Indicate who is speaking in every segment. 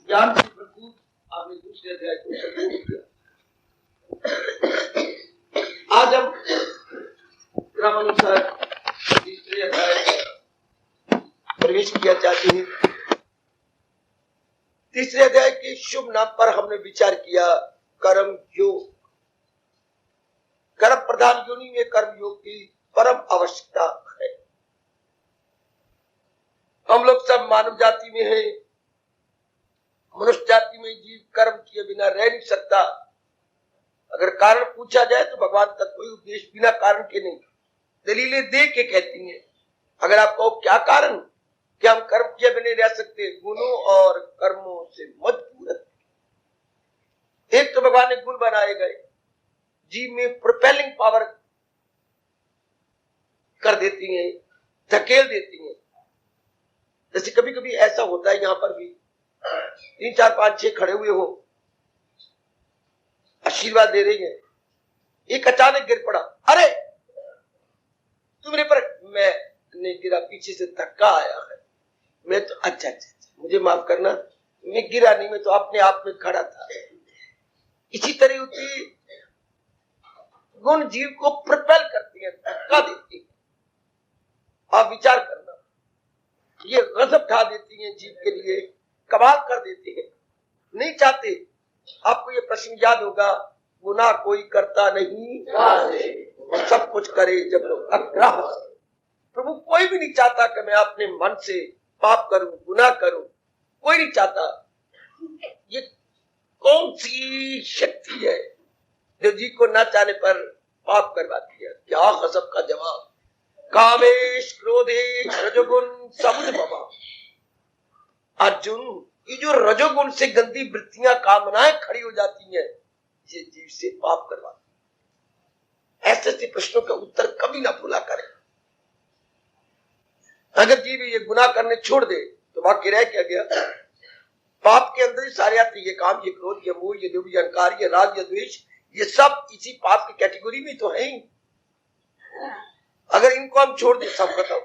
Speaker 1: ज्ञान से भरपूर आपने दूसरे अध्याय को संपूर्ण किया। आज हम क्रमानुसार तीसरे अध्याय में प्रवेश किया चाहते हैं। तीसरे अध्याय के शुभ नाम पर हमने विचार किया कर्म योग। कर्म प्रधान योनि में कर्म योग की परम आवश्यकता है। हम लोग सब मानव जाति में हैं। मनुष्य जाति में जीव कर्म किए बिना रह नहीं सकता। अगर कारण पूछा जाए तो भगवान का कोई उपदेश बिना कारण के नहीं, दलीलें दे के कहती हैं। अगर आप कहो क्या कारण कि हम कर्म किए बिना रह सकते, गुणों और कर्मों से मजबूर है। एक तो भगवान ने गुण बनाए गए, जीव में प्रोपेलिंग पावर कर देती हैं, धकेल देती हैं। जैसे कभी कभी ऐसा होता है, यहां पर भी 3 4 5 6 खड़े हुए हो, आशीर्वाद दे रही है, एक अचानक गिर पड़ा, अरे तुम्हारे पर, मैं नहीं गिरा, पीछे से धक्का आया है, मैं तो अच्छा मुझे माफ करना, मैं गिरा नहीं, मैं तो अपने आप में खड़ा था। इसी तरह होती गुण जीव को प्रोपेल करती है, धक्का देती है। आप विचार करना, ये गजब ढा देती है, जीव के लिए कमाल कर देती है। नहीं चाहते। आपको ये प्रश्न याद होगा, गुनाह कोई करता नहीं और सब कुछ करे जब लोग अग्राह। प्रभु कोई भी नहीं चाहता कि मैं अपने मन से पाप करूं, गुनाह करूं, कोई नहीं चाहता। ये कौन सी शक्ति है जो जी को ना चाहने पर पाप करवाती है? क्या गजब का जवाब। कामेश क्रोधेश रजोगुण समुद्भवा। अर्जुन, ये जो रजोगुण से गंदी वृत्तियां, कामनाएं खड़ी हो जाती हैं, ये जीव से पाप करवाती है। ऐसे प्रश्नों का उत्तर कभी ना भूला करें। अगर जीव ये गुनाह करने छोड़ दे तो बाकी रह क्या गया? पाप के अंदर ही सारे आते, ये काम, ये क्रोध, ये मोह, ये लोभ, ये अहंकार, ये राग, ये द्वेष, ये सब इसी पाप की कैटेगरी में तो है ही। अगर इनको हम छोड़ दें, सब खत्म,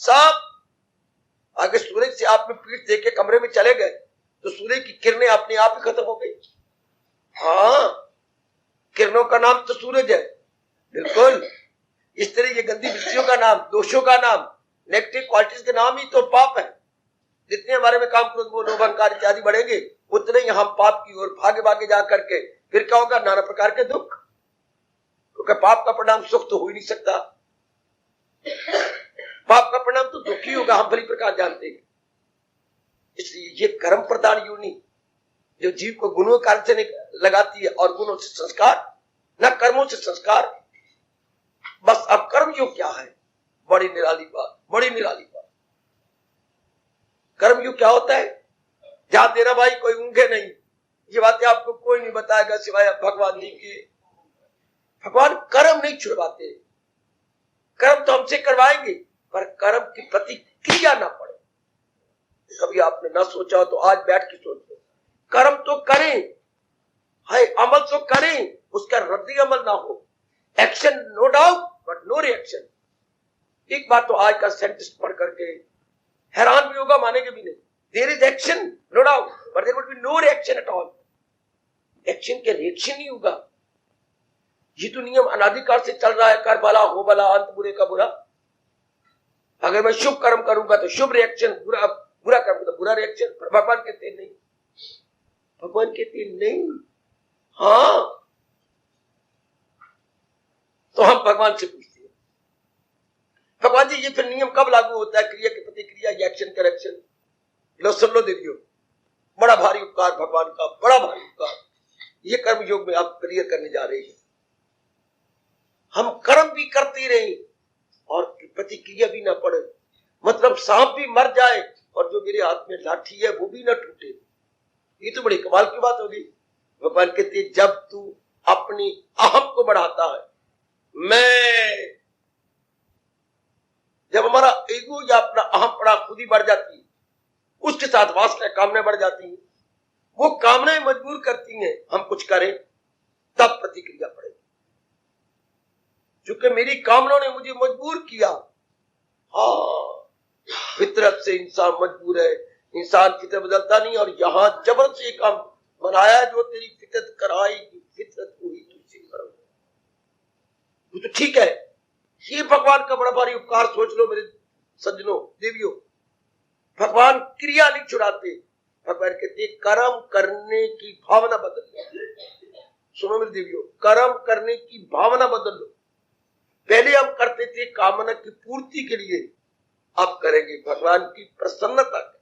Speaker 1: सब। अगर सूरज से आप में पीठ देके कमरे में चले गए तो सूरज की किरणें अपने आप ही खत्म हो गई। हाँ, किरणों का नाम तो सूरज है, बिल्कुल। इस तरह ये गंदी वृत्तियों का नाम, दोषों का नाम, नेगेटिव क्वालिटीज के नाम ही तो पाप है। जितने हमारे में काम, क्रोध, मोह, लोभ, अहंकार इत्यादि बढ़ेंगे, उतने ही हम पाप की ओर भागे भागे जा करके फिर क्या होगा? नाना प्रकार के दुख। क्योंकि पाप का परिणाम सुख तो हो ही नहीं सकता। पाप का परिणाम तो दुख ही होगा, हम भली प्रकार जानते हैं। इसलिए ये कर्म प्रधान योनि जो जीव को गुणों कार्य से लगाती है, और गुणों से संस्कार, न कर्मों से संस्कार। बस अब कर्म योग क्या है? बड़ी निराली बात, बड़ी निराली बात। कर्म योग क्या होता है? ध्यान देना भाई, कोई ऊंघे नहीं। ये बातें आपको कोई नहीं बताएगा सिवाय भगवान जी के। भगवान कर्म नहीं छुड़वाते। कर्म तो हमसे करवाएंगे, पर कर्म की प्रतिक्रिया ना पड़े। कभी आपने ना सोचा तो आज बैठ के सोच लो। कर्म तो करें, है अमल तो करें, उसका रद्दी अमल ना हो। Action no doubt but no reaction. एक बात तो आज का साइंटिस्ट पढ़ करके हैरान भी होगा, मानेंगे भी नहीं। There is action no doubt but there would be no reaction at all. Action के रिएक्शन नहीं होगा। ये तो नियम अनादिकाल से चल रहा है, कर भला हो भला, अंत बुरे का बुरा। अगर मैं शुभ कर्म करूंगा तो शुभ रिएक्शन, बुरा करूंगा तो बुरा रिएक्शन। भगवान कहते नहीं, भगवान कहते नहीं। हाँ, तो हम भगवान से पूछते हैं, भगवान जी ये फिर नियम कब लागू होता है? क्रिया की प्रतिक्रिया, एक्शन का रिएक्शन। लो सुन लो देवियों, बड़ा भारी उपकार भगवान का, बड़ा भारी उपकार। ये कर्म योग में आप क्लियर करने जा रहे हैं। हम कर्म भी करते रहे और प्रतिक्रिया भी ना पड़े। मतलब सांप भी मर जाए और जो मेरे हाथ में लाठी है वो भी ना टूटे। ये तो बड़ी कमाल की बात होगी। भगवान कहते जब तू अपनी अहम को बढ़ाता है, मैं, जब हमारा ईगो या अपना अहम पड़ा खुद ही बढ़ जाती है, उसके साथ वासना, कामना बढ़ जाती है। वो कामनाएं मजबूर करती हैं हम कुछ करें, तब प्रतिक्रिया पड़ेगी। क्योंकि मेरी कामनाओं ने मुझे मजबूर किया। हाँ, फितरत से इंसान मजबूर है इंसान फितरत बदलता नहीं, और यहाँ जबर से काम बनाया, जो तेरी फितरत कराएगी, फितरत हुई तुझसे करो। तो ठीक है, ये भगवान का बड़ा भारी उपकार सोच लो मेरे सज्जनों देवियों। भगवान क्रिया नहीं छुड़ाते, भगवान कहते कर्म करने की भावना बदल लो। सुनो मेरे देवियों, कर्म करने की भावना बदल लो। पहले हम करते थे कामना की पूर्ति के लिए, अब करेंगे भगवान की प्रसन्नता के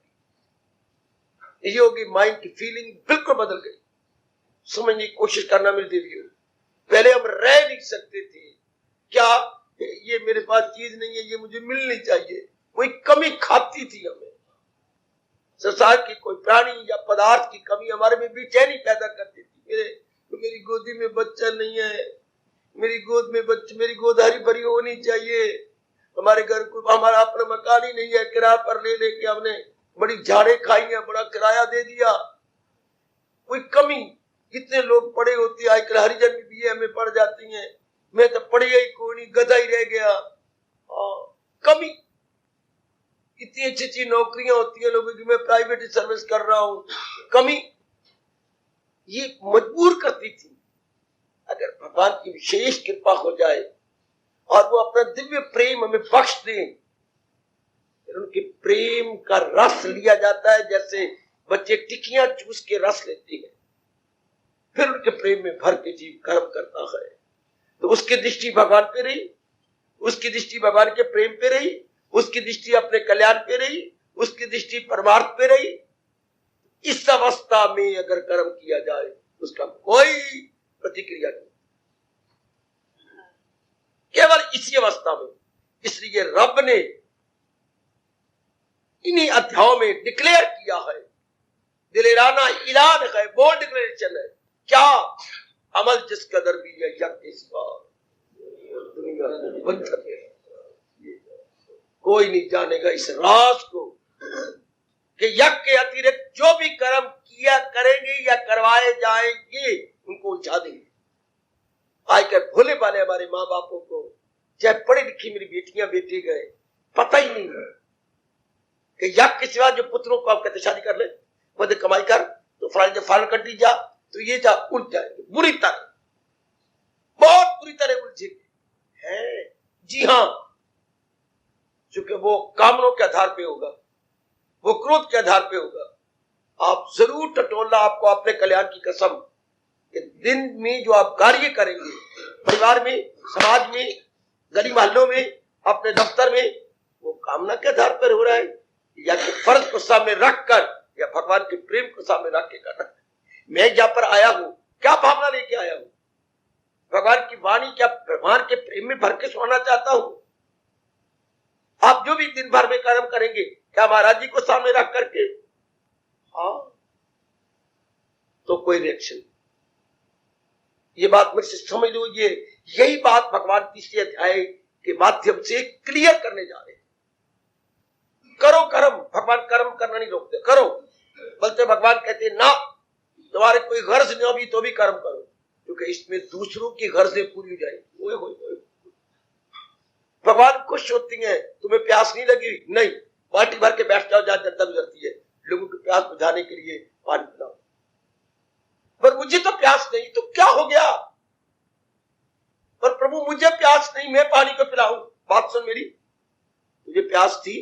Speaker 1: लिए। ये होगी माइंड की फीलिंग बिल्कुल बदल गई। समझने की कोशिश करना मेरे देवियों। पहले हम रह नहीं सकते थे, क्या ये मेरे पास चीज नहीं है, ये मुझे मिलनी चाहिए, कोई कमी खाती थी हमें। संसार की कोई प्राणी या पदार्थ की कमी हमारे में बेचैनी पैदा करती थी। मेरी गोदी में बच्चा नहीं है, मेरी गोद हरी भरी होनी चाहिए, हमारे घर को हमारा अपना मकान ही नहीं है, किराया पर ले लेके हमने बड़ी झाड़े खाई है, बड़ा किराया दे दिया, कोई कमी। कितने लोग पढ़े होते हैं आजकल, हरिजन भी बीए में पढ़ जाती हैं, मैं तो पढ़ी ही कोई नहीं, गधा ही रह गया। कमी। इतनी अच्छी अच्छी नौकरियां होती है लोगों की, मैं प्राइवेट सर्विस कर रहा हूं, कमी। ये मजबूर करती थी। अगर भगवान की विशेष कृपा हो जाए और वो अपना दिव्य प्रेम हमें बख्श दे, फिर उनके प्रेम का रस लिया जाता है, जैसे बच्चे टिकियां चूस के रस लेते हैं, फिर उनके प्रेम में भर के जीव कर्म करता है। तो उसकी दृष्टि भगवान पे रही, उसकी दृष्टि भगवान के प्रेम पे रही, उसकी दृष्टि अपने कल्याण पे रही, उसकी दृष्टि परमार्थ पे रही। इस अवस्था में अगर कर्म किया जाए उसका कोई प्रतिक्रिया नहीं, केवल इसी अवस्था में। इसलिए रब ने इन्हीं अध्यायों में डिक्लेयर किया है, दिलेराना ऐलान है, बोल्ड डिक्लेरेशन है, क्या अमल जिस कदर भी है यज्ञ के सिवा दुनिया बंधन है। कोई नहीं जानेगा इस राज को कि यज्ञ के अतिरिक्त जो भी कर्म किया करेंगे या करवाए जाएंगे उनको उलझा देंगे। आजकल भोले वाले हमारे माँ बापों को, चाहे पढ़ी लिखी मेरी बेटियां बेटे गए, पता ही नहीं है कि यज्ञ के सिवा जो पुत्रों को आप कहते शादी कर ले, वो कमाई कर, तो फॉरेन कंट्री जा, तो ये जा, उलझ जाएंगे बुरी तरह, बहुत बुरी तरह उलझेंगे है। जी हाँ, चूंकि वो कामनों के आधार पे होगा, वो क्रोध के आधार पे होगा। आप जरूर टटोलना, आपको अपने कल्याण की कसम, कि दिन में जो आप कार्य करेंगे, परिवार में, समाज में, गली मोहल्लों में, अपने दफ्तर में, वो कामना के आधार पर हो रहा है या कि फर्ज को सामने रखकर या भगवान के प्रेम को सामने रख के करना। मैं जहां पर आया हूं, क्या भावना लेके आया हूं? भगवान की वाणी क्या भगवान के प्रेम में भर के सुनाना चाहता हूं? आप जो भी दिन भर में कर्म करेंगे, क्या महाराज जी को सामने रख करके? हाँ, तो कोई रिएक्शन। ये बात मुझसे समझ लो, ये यही बात भगवान तीसरे अध्याय के माध्यम से क्लियर करने जा रहे हैं। करो कर्म, भगवान कर्म करना नहीं रोकते, करो। बोलते भगवान कहते ना, तुम्हारे कोई गर्ज नहीं होगी तो भी कर्म करो, क्योंकि इसमें दूसरों की गर्जें पूरी हो जाएगी। भगवान खुश होती हैं, तुम्हें प्यास नहीं लगी, नहीं, बाल्टी भर के बैठ जाओ जहां जनता गुजरती है, लोगों की प्यास बुझाने के लिए पानी पिलाओ। पर मुझे तो प्यास नहीं, तो क्या हो गया? पर प्रभु मुझे प्यास नहीं, मैं पानी को पिलाऊं। बात सुन मेरी, मुझे प्यास थी,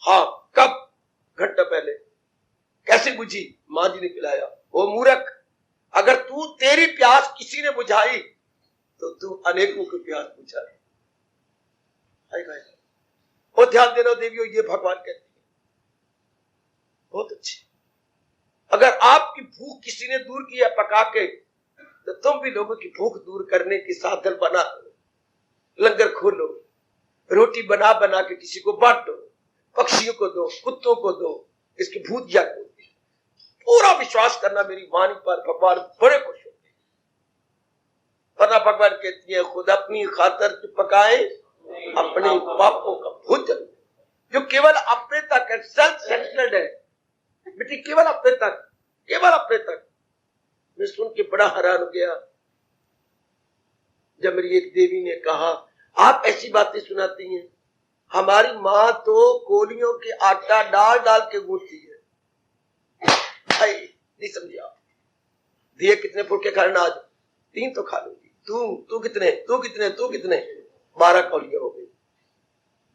Speaker 1: हाँ, कब? घंटा पहले। कैसे बुझी? मां जी ने पिलाया। वो मूर्ख, अगर तू तेरी प्यास किसी ने बुझाई तो तू अनेकों की प्यास बुझाए। और ध्यान देना देवियों, ये भगवान कहते हैं बहुत अच्छे। अगर आपकी भूख किसी ने दूर की है पका के, तो तुम भी लोगों की भूख दूर करने की साधन बना दो, लंगर खोलो, रोटी बना बना के किसी को बांटो, पक्षियों को दो, कुत्तों को दो, इसकी भूत जाग होती है। पूरा विश्वास करना मेरी वाणी पर, भगवान बड़े खुश होते हैं। वरना भगवान कहती है खुद अपनी खातर पकाए अपने पापों का भोजन, जो केवल अपने तक है, सेल्फ सेंटर्ड है बेटी, केवल अपने तक, केवल अपने तक। मैं सुन के बड़ा हैरान हो गया जब मेरी एक देवी ने कहा, आप ऐसी बातें सुनाती हैं, हमारी माँ तो कोलियों के आटा डाल डाल के गूंथती है, हाय नहीं समझे आप। दिए कितने फुलके खाने आज? 3 तो खा लूंगी। तू कितने? 12 कौलियां हो गई।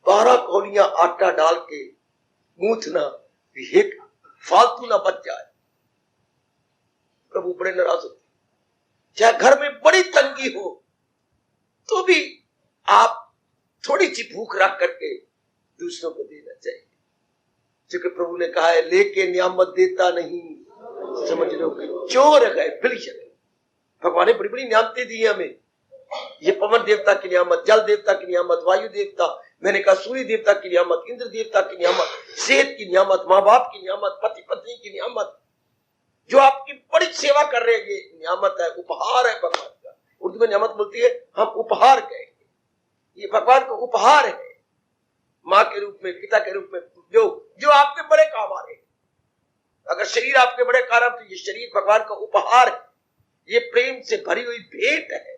Speaker 1: 12 कौलियां आटा डाल के गूंथना, एक फालतू ना बच जाए। प्रभु बड़े नाराज होते। चाहे घर में बड़ी तंगी हो तो भी आप थोड़ी सी भूख रख करके दूसरों को देना चाहिए, क्योंकि प्रभु ने कहा है लेके नियामत देता नहीं, समझ लो कि चोर है, बिलियन। भगवान ने बड़ी बड़ी नियामतें दी हमें। ये पवन देवता की नियामत, जल देवता की नियामत, वायु देवता, मैंने कहा सूर्य देवता की नियामत, इंद्र देवता की नियामत, सेहत की नियामत, माँ बाप की नियामत, पति पत्नी की नियामत, जो आपकी बड़ी सेवा कर रहे हैं, ये नियामत है, उपहार है भगवान का। उर्दू में नियामत बोलती है, हम उपहार कहेंगे। ये भगवान का उपहार है, माँ के रूप में, पिता के रूप में, जो आपके बड़े काम आ रहे हैं। अगर शरीर आपके बड़े काम, तो ये शरीर भगवान का उपहार है, ये प्रेम से भरी हुई भेंट है।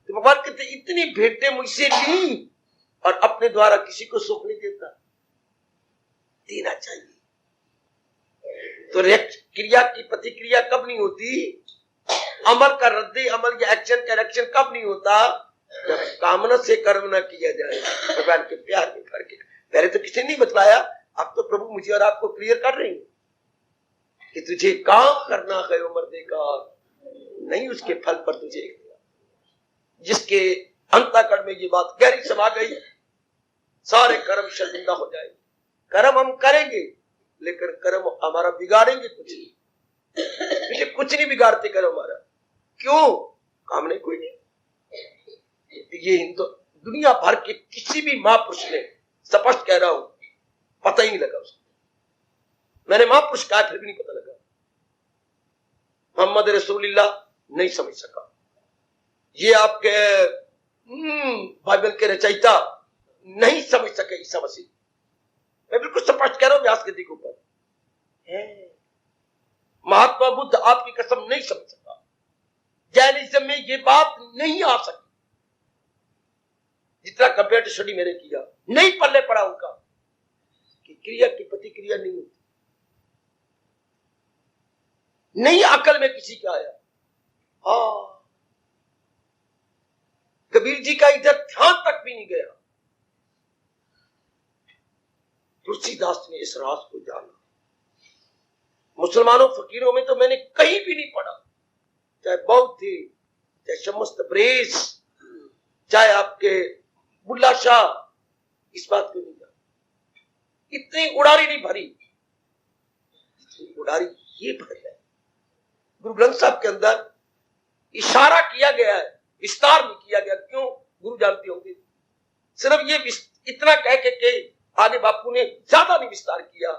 Speaker 1: तो भगवान कहते इतनी भेंटें मुझसे ली और अपने द्वारा किसी को सुख नहीं देता। देना चाहिए। तो क्रिया की प्रतिक्रिया कब नहीं होती? अमल का रद्द अमल या एक्शन का रिएक्शन कब नहीं होता? जब कामना से कर्म न किया जाए, भगवान के प्यार में करके। पहले तो किसी ने नहीं बतलाया, अब तो प्रभु मुझे और आपको क्लियर कर रहे हैं कि तुझे काम करना है उम्र देकर, नहीं उसके फल पर तुझे। जिसके अंतःकरण में ये बात गहरी समा गई, सारे कर्म शर्मिंदा हो जाएंगे। कर्म हम करेंगे लेकिन कर्म हमारा बिगाड़ेंगे कुछ नहीं। कुछ नहीं बिगाड़ते कर्म हमारा। क्यों? काम नहीं कोई नहीं। ये हिंदू दुनिया भर के किसी भी महापुरुष ने, स्पष्ट कह रहा हूं, पता ही नहीं लगा उसको। मैंने महापुरुष कहा फिर भी नहीं पता लगा। मोहम्मद रसूलुल्लाह नहीं समझ सका। ये आपके बाइबल के रचयिता नहीं समझ सके ईसा मसीह। मैं बिल्कुल स्पष्ट कह रहा हूं व्यास गद्दी के ऊपर। महात्मा बुद्ध आपकी कसम नहीं समझ सका। जैनिज्म में ये बात नहीं आ सकी। जितना कंपेयर स्टडी मैंने किया, नहीं पल्ले पड़ा उनका कि क्रिया की प्रतिक्रिया नहीं होती। नहीं अकल में किसी का आया। कबीर जी का इधर ध्यान तक भी नहीं गया। तुलसीदास ने इस राज को जाना। मुसलमानों फकीरों में तो मैंने कहीं भी नहीं पढ़ा, चाहे बौद्ध थे, चाहे समस्त ब्रेस, चाहे आपके बुल्ला शाह, इस बात को नहीं जाना। इतनी उड़ारी नहीं भरी, उड़ारी ये भरी है। गुरु ग्रंथ साहब के अंदर इशारा किया गया है, विस्तार नहीं किया गया। क्यों? गुरु जानते होंगे। सिर्फ ये इतना कह के आगे बापू ने ज्यादा नहीं विस्तार किया,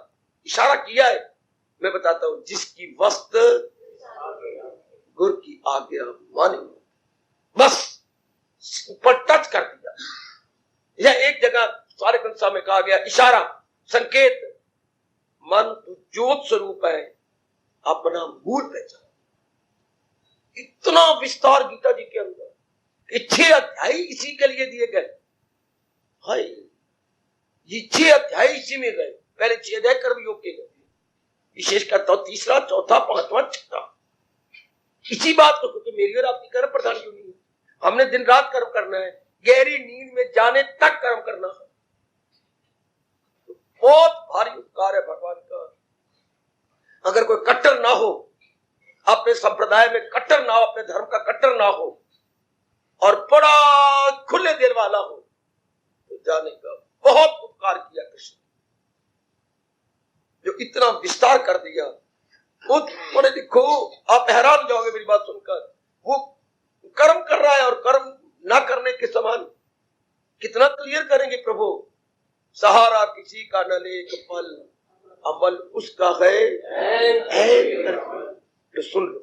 Speaker 1: इशारा किया है। मैं बताता हूं, जिसकी वस्त गुरु की आज्ञा माने, बस ऊपर टच कर दिया। यह एक जगह सारे ग्रंथ साहब में कहा गया, इशारा, संकेत, मन तो ज्योत स्वरूप है, अपना मूल पहचान। इतना विस्तार गीता जी के अंदर, 6 अध्याय इसी के लिए दिए गए। हाय, ये 6 अध्याय इसी में गए। पहले 6 अध्याय कर्म योग के गए, विशेषकर तो तीसरा, चौथा, पांचवा, छठा इसी बात को, क्योंकि मेरी और आपकी कर्म प्रधान क्यों नहीं है। हमने दिन रात कर्म करना है, गहरी नींद में जाने तक कर्म करना है। बहुत भारी उपकार है भगवान का। अगर कोई कट्टर ना हो, अपने संप्रदाय में कट्टर ना हो, अपने धर्म का कट्टर ना हो, और बड़ा खुले दिल वाला हो, तो जाने का बहुत उपकार किया कृष्ण, जो इतना विस्तार कर दिया। उन्हें देखो, आप हैरान जाओगे मेरी बात सुनकर। वो कर्म कर रहा है और कर्म ना करने के समान कितना क्लियर करेंगे प्रभु। सहारा किसी का न लेक फल, अमल उसका है। तो सुन लो,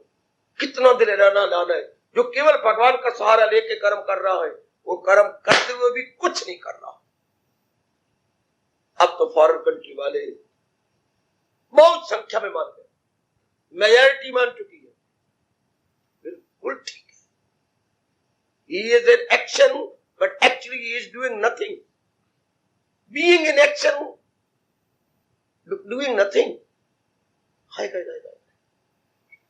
Speaker 1: कितना दिल लाना है। जो केवल भगवान का सहारा लेके कर्म कर रहा है, वो कर्म करते हुए भी कुछ नहीं कर रहा। अब तो फॉरेन कंट्री वाले बहुत संख्या में मान गए, मेजॉरिटी मान चुकी है। बिल्कुल ठीक है। He is in action, but actually he is doing nothing. Being in action, doing nothing. हाय हाय हाय,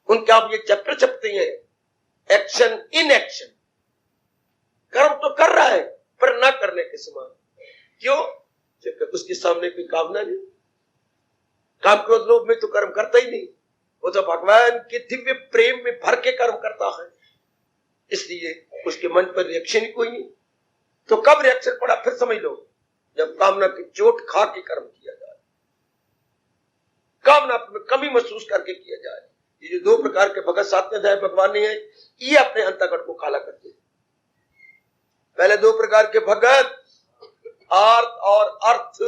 Speaker 1: उनके आप ये चैप्टर छपते हैं, एक्शन इन एक्शन, कर्म तो कर रहा है पर ना करने के समान। क्यों? क्योंकि उसके सामने कोई कामना नहीं, काम क्रोध लोभ में तो कर्म करता ही नहीं, वो तो भगवान के दिव्य प्रेम में भर के कर्म करता है, इसलिए उसके मन पर रिएक्शन ही कोई नहीं। तो कब रिएक्शन पड़ा फिर समझ लो, जब कामना की चोट खा के कर्म किया जाए, कामना में कमी महसूस करके किया जाए। ये जो दो प्रकार के भगत 7वें अध्याय भगवान ने है, ये अपने अंतःकरण को काला करते हैं। पहले दो प्रकार के भगत, आर्त और अर्थ।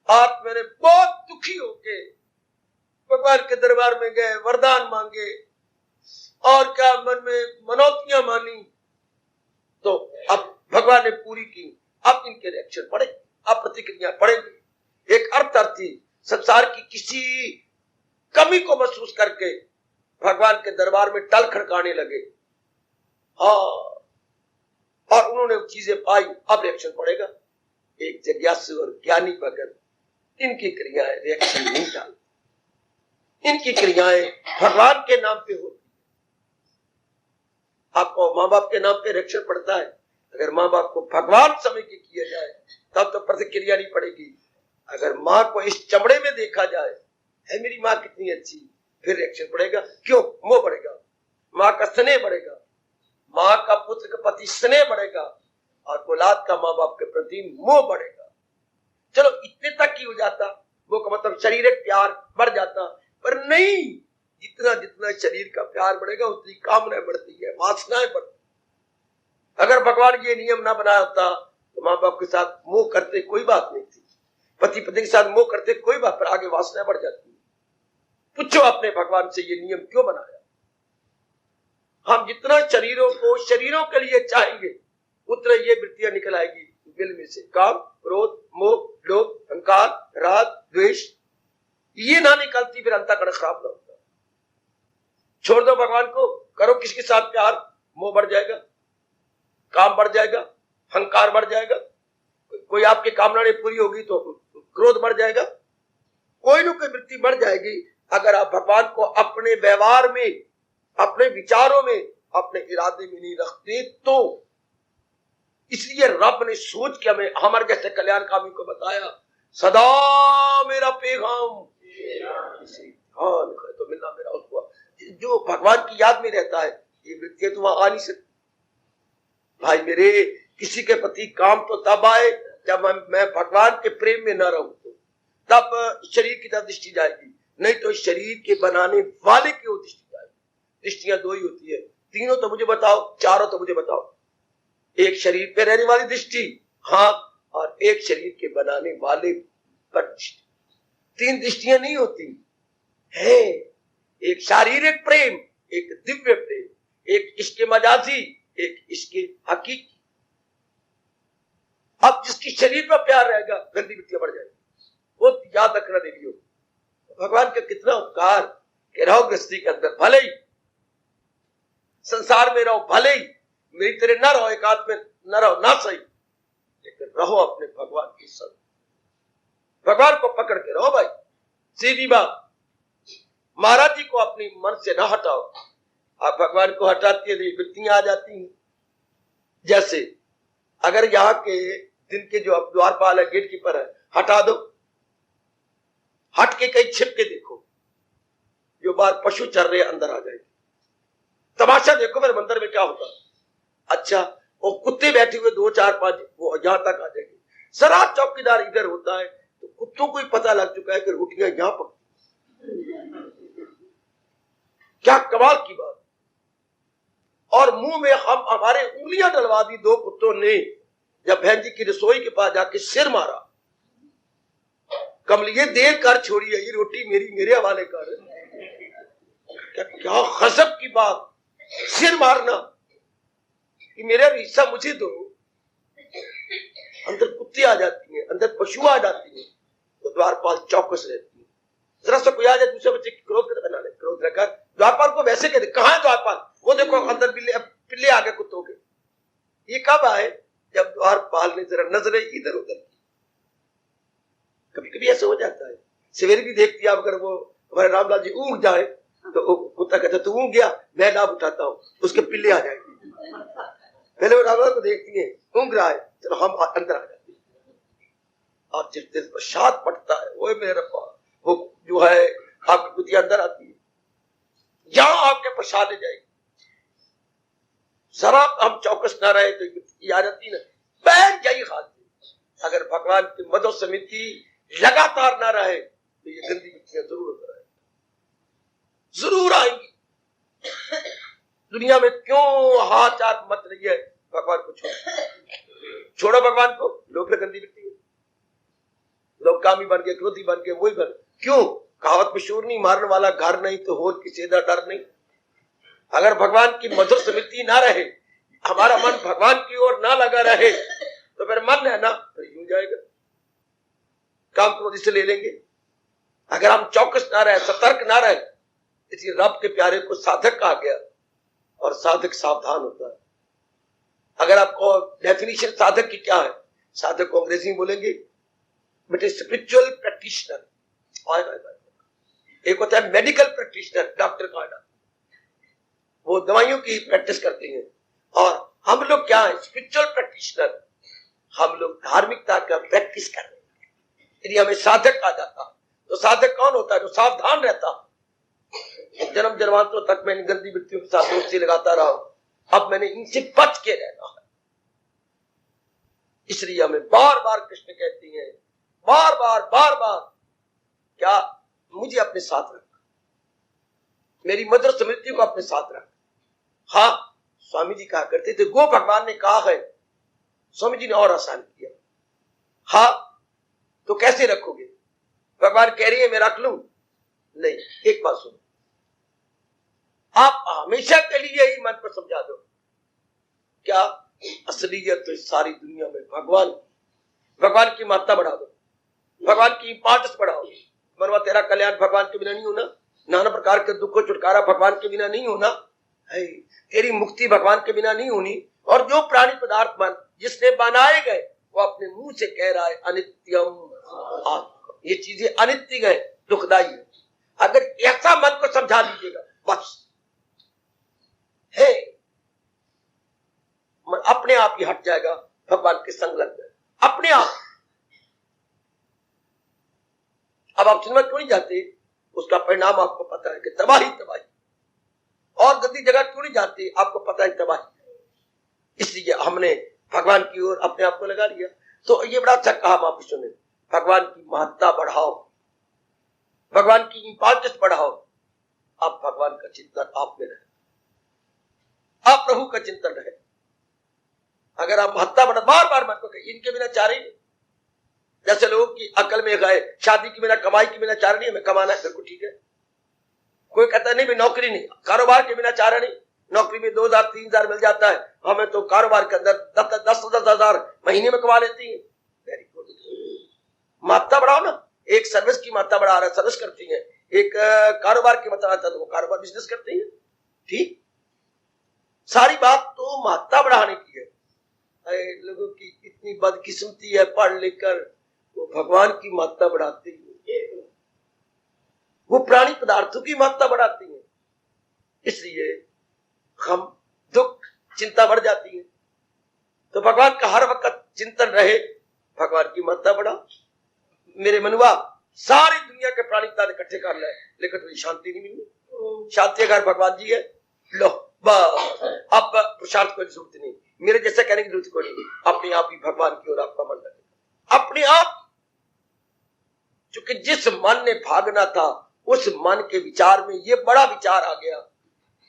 Speaker 1: आर्त मैंने बहुत दुखी होके भगवान के दरबार में गए, वरदान मांगे और क्या मन में मनौतियां मानी, तो अब भगवान ने पूरी की, अब इनके रिएक्शन पड़े, अब प्रतिक्रिया पड़ेगी। एक अर्थार्थी संसार की किसी कमी को महसूस करके भगवान के दरबार में टल खड़काने लगे, हाँ, और उन्होंने चीजें पाई, अब रिएक्शन पड़ेगा। एक जिज्ञासु और ज्ञानी भगत, इनकी क्रियाएं रिएक्शन नहीं डालती, इनकी क्रियाएं भगवान के नाम पे होती। आपको माँ बाप के नाम पे रिएक्शन पड़ता है, अगर माँ बाप को भगवान समझ के किया जाए तब तो प्रतिक्रिया नहीं पड़ेगी। अगर माँ को इस चमड़े में देखा जाए, है मेरी माँ कितनी अच्छी, फिर रिएक्शन पड़ेगा। क्यों? मोह बढ़ेगा, माँ का स्नेह बढ़ेगा, माँ का पुत्र का प्रति स्नेह बढ़ेगा और औलाद का माँ बाप के प्रति मोह बढ़ेगा। चलो इतने तक ही हो जाता, वो का मतलब शारीरिक प्यार बढ़ जाता, पर नहीं, जितना जितना शरीर का प्यार बढ़ेगा उतनी कामनाएं बढ़ती है, वासनाएं बढ़ती। अगर भगवान ये नियम ना बनाया होता तो माँ बाप के साथ मोह करते कोई बात नहीं थी, पति पत्नी के साथ मोह करते कोई बात, पर आगे वासनाएं बढ़ जाती। पूछो अपने भगवान से ये नियम क्यों बनाया? हम जितना शरीरों को शरीरों के लिए चाहेंगे उतना ये वृत्तियां निकल आएगी दिल में से, काम क्रोध मोह लोभ अहंकार राग द्वेष, ये ना निकलती फिर अंतःकरण खराब ना होता। छोड़ दो भगवान को, करो किसके साथ प्यार, मोह बढ़ जाएगा, काम बढ़ जाएगा, अहंकार बढ़ जाएगा, कोई आपकी कामना नहीं पूरी होगी तो क्रोध बढ़ जाएगा, कोई ना कोई वृत्ति बढ़ जाएगी। अगर आप भगवान को अपने व्यवहार में, अपने विचारों में, अपने इरादे में नहीं रखते तो, इसलिए रब ने सोच के हमें हमारे जैसे कल्याणकामी को बताया, सदा मेरा पैगाम ध्यान है तो मिलना मेरा उसको। जो भगवान की याद में रहता है ये वृत्तियां तो वहां आ नहीं सकती। भाई मेरे, किसी के प्रति काम तो तब आए जब मैं भगवान के प्रेम में न रहूं, तो तब शरीर की तरफ दृष्टि जाएगी, नहीं तो शरीर के बनाने वाले की ओर दृष्टि जाएगी। दृष्टियां दो ही होती है, तीनों तो मुझे बताओ, चारों तो मुझे बताओ। एक शरीर पे रहने वाली दृष्टि, हाँ, और एक शरीर के बनाने वाले पर दृष्टि। तीन दृष्टियां नहीं होती है, एक शारीरिक प्रेम, एक दिव्य प्रेम, एक इसके मजाजी, एक इसके हकीकी। अब जिसकी शरीर पर प्यार रहेगा गंदी वृत्तियां बढ़ जाएगी। वो याद रखना देवियों, भगवान का कितना उपकार कि रहो गृहस्थी के अंदर, भले ही संसार में रहो, भले ही मेरी तेरे न रहो, एक आध में न रहो ना सही, लेकिन रहो अपने भगवान के संग, भगवान को पकड़ के रहो। भाई सीधी बात, महाराज जी को अपनी मन से ना हटाओ। आप भगवान को हटाती है वृत्तियां आ जाती हैं। जैसे अगर यहाँ के दिन के जो अब द्वारपाल है, गेट कीपर है, हटा दो, हट के कहीं छिप के देखो, जो बाहर पशु चल रहे अंदर आ जाएगी। तमाशा देखो मेरे मंदिर में क्या होता। अच्छा, वो कुत्ते बैठे हुए 2 4 5 वो यहां तक आ जाएंगे। सरा चौकीदार इधर होता है तो कुत्तों को ही पता लग चुका है कि रोटियां यहां पक। क्या कमाल की बात। और मुंह में हम हमारे उंगलियां डलवा दी 2 कुत्तों ने, जब बहन जी की रसोई के पास जाके सिर मारा, कमल ये देर कर छोड़ी है, ये रोटी मेरी, मेरे हवाले कर। क्या गजब की बात, सिर मारना कि मेरा हिस्सा मुझे दो। अंदर कुत्ते आ जाती हैं, अंदर पशु आ जाती हैं, तो द्वारपाल चौकस रहती है। जरा सा कोई आ जाए दूसरे बच्चे की क्रोध कर बना ले, क्रोध रखा द्वारपाल को वैसे कहते, कहां है द्वारपाल, वो देखो अंदर पिल्ले आ गए कुत्तों के। ये कब आए? जब द्वारपाल ने जरा नजरें इधर उधर की। कभी कभी ऐसा हो जाता है, सवेरे भी देखती है, अगर वो हमारे रामलाल जी ऊँग जाए तो वो कुत्ता कहता तू ऊँग गया, मैं लाभ उठाता हूँ, उसके पिल्ले आ जाएंगे। पहले वो रामलाल को देखती है, ऊँग रहा है, चलो हम अंदर आ जाते हैं। और जिस दिन प्रसाद पड़ता है वो मेरे वो जो है आपकी बुद्धि अंदर आती है, जहां आपके प्रसाद ले जाएगी। जरा हम चौकस ना रहे तो ये आ जाती ना, बैठ जाइए हाथ। अगर भगवान की मदद समिति लगातार ना रहे तो ये गंदी मिट्टियां जरूर अंदर आएंगी, जरूर आएंगी। दुनिया में क्यों हाहाकार मच रही है? भगवान को छोड़ो भगवान को, लोग गंदी मिट्टी है, लोग कामी बन गए, क्रोधी बन गए, वही बन। क्यों? कहावत मशहूर नहीं, मारने वाला घर नहीं तो होर किसी का डर नहीं। अगर भगवान की मधुर स्मृति ना रहे, हमारा मन भगवान की ओर ना लगा रहे, तो फिर मन है ना तो यूं जाएगा, काम क्रोध से ले लेंगे। अगर हम चौकस ना रहे, सतर्क ना रहे, इसलिए रब के प्यारे को साधक कहा गया, और साधक सावधान होता है। अगर आपको डेफिनेशन साधक की क्या है, साधक को अंग्रेजी में बोलेंगे बेटे स्पिरिचुअल प्रैक्टिशनर। एक होता है मेडिकल प्रैक्टिशनर, डॉक्टर का, वो दवाइयों की प्रैक्टिस करते हैं, और हम लोग क्या है? Spiritual practitioner. हम लोग धार्मिकता का प्रैक्टिस कर रहे हैं, यदि हमें साधक कहा जाता। तो साधक कौन होता है? जो सावधान रहता। जन्म जन्मांतरों तक मैंने गंदी व्यक्तियों के साथ दोस्ती लगाता रहा, अब मैंने इनसे बच के रहना है। इसलिए हमें बार बार कृष्ण कहती हैं, बार बार क्या? मुझे अपने साथ रख, मेरी मधुर स्मृति को अपने साथ रख। हाँ, स्वामी जी कहा करते थे, गो भगवान ने कहा है, स्वामी जी ने और आसान किया। हाँ, तो कैसे रखोगे? भगवान कह रही है मैं रख लूं? नहीं, एक बात सुनो, आप हमेशा के लिए ही मन पर समझा दो। क्या? असलियत तो इस सारी दुनिया में भगवान की महत्ता बढ़ा दो, भगवान की इंपॉर्टेंस बढ़ाओ। मनवा तेरा कल्याण भगवान के बिना नहीं होना, नाना प्रकार के दुखों छुटकारा भगवान के बिना नहीं होना, तेरी मुक्ति भगवान के बिना नहीं होनी। और जो प्राणी पदार्थ मन जिसने बनाए गए, वो अपने मुंह से कह रहा है अनित्यम, ये चीजें अनित्य है, दुखदाई है। अगर ऐसा मन को समझा लीजिएगा, बस है, मन अपने आप ही हट जाएगा, भगवान के संग लग जाएगा अपने आप। अब आप सिनेमा क्यों नहीं जाते? उसका परिणाम आपको पता है कि तबाही। और गंदी जगह क्यों नहीं जाते? आपको पता है तबाही। इसलिए हमने भगवान की ओर अपने आप को लगा लिया। तो ये बड़ा अच्छा कहा महापुरुषों ने, भगवान की महत्ता बढ़ाओ, भगवान की इंपॉर्टेंस बढ़ाओ। अब भगवान का चिंतन आप में रहे, आप प्रभु का चिंतन रहे। अगर आप महत्ता बढ़ा, बार मन को कहे इनके बिना चारे नहीं। जैसे लोगों की अकल में गए, शादी की बिना, कमाई की बिना चारा नहीं, हमें कमाना है, बिल्कुल ठीक है। कोई कहता नहीं, नौकरी नहीं, कारोबार के बिना चारा नहीं। नौकरी में 2000 3000 मिल जाता है, हमें तो कारोबार के अंदर 10,000 महीने में कमा लेती है। वेरी गुड, महत्ता बढ़ाओ ना। एक सर्विस की महत्ता बढ़ा रहा है, सर्विस करती है। एक कारोबार की महत्ता है तो वो कारोबार बिजनेस करती है। ठीक, सारी बात तो महत्ता बढ़ाने की है। लोगों की इतनी बदकिस्मती है, पढ़ लिख कर वो भगवान की महत्ता बढ़ाती है, वो प्राणी पदार्थों की महत्ता बढ़ाती है। इसलिए हम दुख चिंता बढ़ जाती है। तो भगवान का हर वक्त चिंतन रहे, भगवान की महत्ता बढ़ा। मेरे मनुआ, सारी दुनिया के प्राणी इकट्ठे कर ले, लेकिन तुझे शांति नहीं मिली। शांति अगर भगवान जी है, लो बस, अब पुरुषार्थ कोई जरूरत नहीं, मेरे जैसा कहने की जरूरत कोई नहीं। अपने आप ही भगवान की ओर आपका मन लगेगा, अपने आप। क्योंकि जिस मन ने भागना था, उस मन के विचार में ये बड़ा विचार आ गया,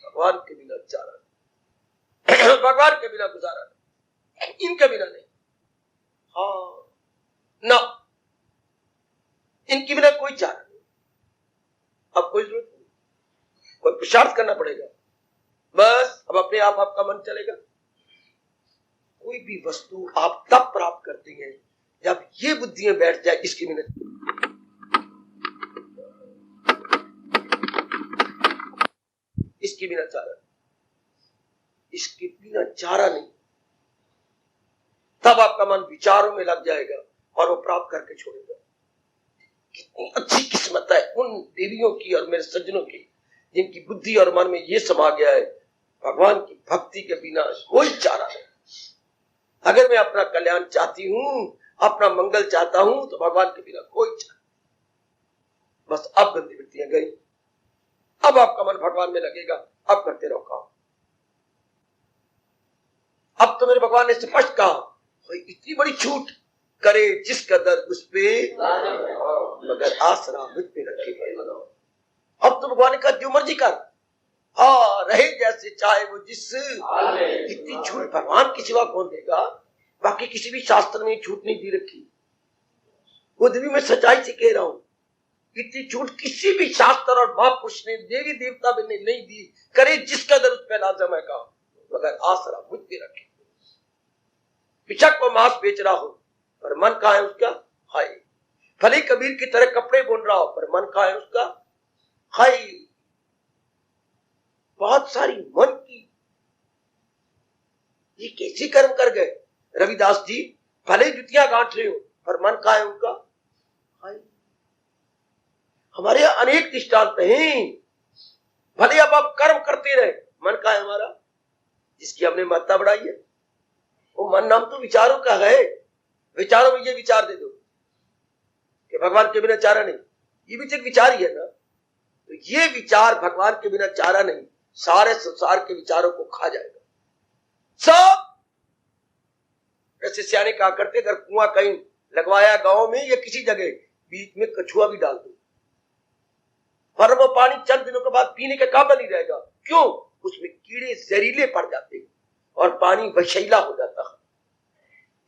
Speaker 1: भगवान के बिना चारा नहीं, भगवान के बिना गुजारा नहीं, इनके बिना नहीं। हाँ ना, इनके बिना कोई चारा नहीं। अब कोई जरूरत नहीं, कोई पुरुषार्थ करना पड़ेगा। बस अब अपने आप आपका मन चलेगा। कोई भी वस्तु आप तब प्राप्त करते हैं जब ये बुद्धियां बैठ जाए, इसके बिना, इसके बिना चारा, इसके बिना चारा नहीं। तब आपका मन विचारों में लग जाएगा और वो प्राप्त करके छोड़ेगा। कितनी अच्छी किस्मत है उन देवियों की और मेरे सज्जनों की जिनकी बुद्धि और मन में ये समा गया है, भगवान की भक्ति के बिना कोई चारा नहीं। अगर मैं अपना कल्याण चाहती हूं, अपना मंगल चाहता हूं, तो भगवान के बिना कोई चारा। बस अब गंदी वृत्तियां गई, अब आपका मन भगवान में लगेगा, अब करते रहो काम। अब तो मेरे भगवान ने स्पष्ट कहा, इतनी बड़ी छूट करे जिस कदर उस पे, मगर आसरा मुझ पे रखे। अब तो भगवान ने कहा जो मर्जी कर, हाँ रहे जैसे चाहे वो जिस। इतनी छूट भगवान की सिवा कौन देगा? बाकी किसी भी शास्त्र में छूट नहीं दी रखी। वो देवी मैं सच्चाई से कह रहा हूं, इतनी छूट किसी भी शास्त्र और महापुरुष ने देवी देवता ने नहीं दी। करे जिस कदर उस पे लाजम है कहा, मगर आसरा मुझ पे रखे। पिछक को मांस बेच रहा हो पर मन कहाँ है उसका? हाय। फली कबीर की तरह कपड़े बुन रहा हो पर मन कहाँ है उसका? हाय। बहुत सारी मन की ये कैसे कर्म कर गए रविदास जी? भले जुतियां गांठ रहे हो पर मन कहाँ है उनका? हाय। हमारे यहाँ अनेक दृष्टांत हैं। भले अब आप कर्म करते रहे, मन कहाँ है हमारा? जिसकी हमने महत्ता बढ़ाई है। वो मन नाम तो विचारों का है। विचारों में ये विचार दे दो कि भगवान के बिना चारा नहीं, ये भी एक विचार ही है ना। तो ये विचार भगवान के बिना चारा नहीं, सारे संसार के विचारों को खा जाएगा सब। ऐसे सियाने कहा करते, अगर कुआं कहीं लगवाया गांव में या किसी जगह, बीच में कछुआ भी डाल दो पर वो पानी चंद दिनों के बाद पीने के काबिल नहीं रहेगा। क्यों? उसमें कीड़े जहरीले पड़ जाते हैं और पानी विषैला हो जाता है।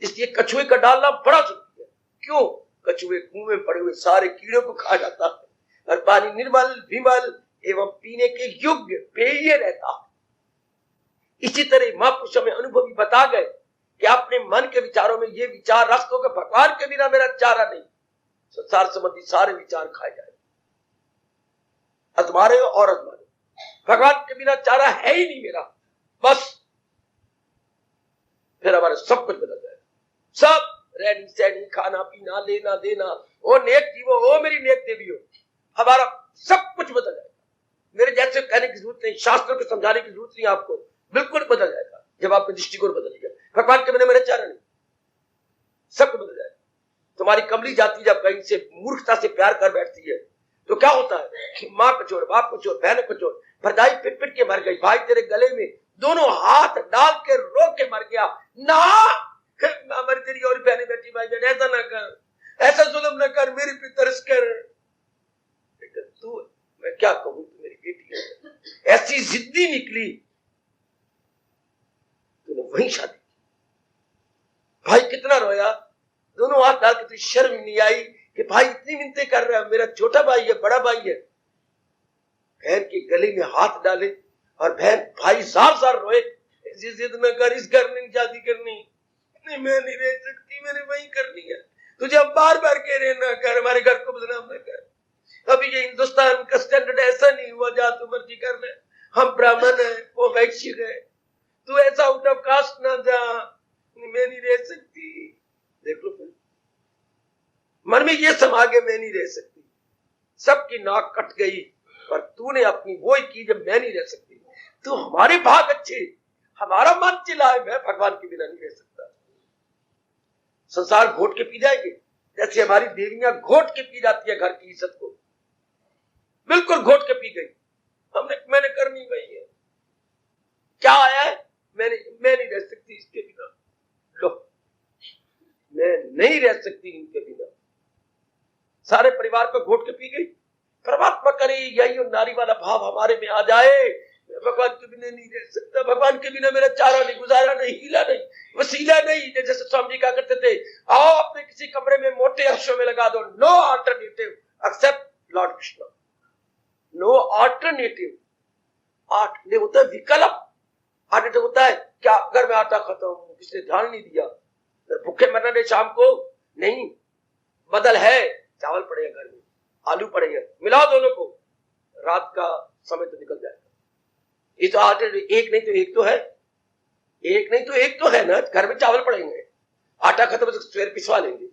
Speaker 1: इसलिए कछुए का डालना बड़ा जरूरी है। क्यों? कछुए कुएं में पड़े हुए सारे कीड़ों को खा जाता है और पानी निर्मल विमल एवं पीने के योग्य पेय रहता है। इसी तरह महापुरुष में अनुभवी बता गए कि अपने मन के विचारों में ये विचार रख दो कि भगवान के बिना मेरा चारा नहीं। संसार संबंधी सारे विचार खाए जाए, अजमारे और अजमारे। भगवान के बिना चारा है ही नहीं मेरा, बस फिर हमारे सब कुछ बदल जाएगा। सब रहनी सहनी, खाना पीना, लेना देना, ओ नेक जीवो, ओ मेरी नेक देवी हो, हमारा सब कुछ बदल जाएगा। मेरे जैसे कहने की जरूरत नहीं, शास्त्रों को समझाने की जरूरत नहीं, आपको बिल्कुल बदल जाएगा जब आपका दृष्टिकोण बदल गया। भगवान के बिना मेरा चारा नहीं, सब कुछ बदल जाएगा। तुम्हारी कमली जाति जब कहीं से मूर्खता से प्यार कर बैठती है तो क्या होता है? माँ को छोड़, बाप को छोड़, बहन को छोड़, भरजाई पिट पिट के मर गई, भाई तेरे गले में दोनों हाथ डाल के रो के मर गया ना। हमारी तेरी और बहने बेटी भाई बहन, ऐसा ना कर, ऐसा जुल्म ना कर, मेरी पे तरस कर। तू, मैं क्या कहूं, तू मेरी बेटी है, ऐसी जिद्दी निकली, तूने वही शादी की। भाई कितना रोया, दोनों हाथ डाल के, तुझे शर्म नहीं आई कि भाई इतनी मिन्नतें कर रहा है, मेरा छोटा भाई है, बड़ा भाई है। बहन के गले में हाथ डाले और बहन भाई जार जार रोए, जिद न कर, इस घर में शादी करनी नहीं, मैं नहीं रह सकती, मैंने वही करनी है। तुझे अब बार बार कह रहे ना कर, हमारे घर को बदनाम न कर। अभी ये हिंदुस्तान का स्टैंडर्ड ऐसा नहीं हुआ जहां तू मर्जी कर ले, हम ब्राह्मण है, वो वैश्य है, तू ऐसा आउट ऑफ कास्ट ना जा, मैं नहीं रह सकती। देख लो फिर मन में ये समा गया, मैं नहीं रह सकती। सबकी नाक कट गई पर तूने अपनी वो ही की जब मैं नहीं रह सकती। तो हमारे भाग अच्छे, हमारा मन चिल्लाए, मैं भगवान के बिना नहीं रह सकता। संसार घोट के पी जाएंगे जैसे हमारी देवियां घोट के पी जाती है घर की इज्जत को, बिल्कुल घोट के पी गई। मैंने करनी वही है। क्या आया है? मैं नहीं रह सकती इसके बिना। लो, मैं नहीं रह सकती इनके बिना। सारे परिवार को घोट के पी गई। परमात्मा करे यही नारी वाला भाव हमारे में आ जाए, भगवान के बिना नहीं रह सकता, भगवान के बिना मेरा चारा नहीं, गुजारा नहीं, हीला नहीं, वसीला नहीं। जैसे स्वामी जी कहा करते थे, आओ अपने किसी कमरे में मोटे अक्षरों में लगा दो, no alternative except lord Krishna, no alternative. आठ होता है विकल्प, आठ होता है क्या घर में आटा खत्म, किसने ध्यान नहीं दिया, भूखे मरना नहीं शाम को, नहीं बदल है, चावल पड़ेगा घर में, आलू पड़ेगा, मिलाओ दोनों को, रात का समय तो निकल जाएगा। ये तो आटे एक नहीं तो एक तो है, एक नहीं तो एक तो है ना, घर में चावल पड़ेंगे, आटा खत्म तो सवेरे पिसवा लेंगे।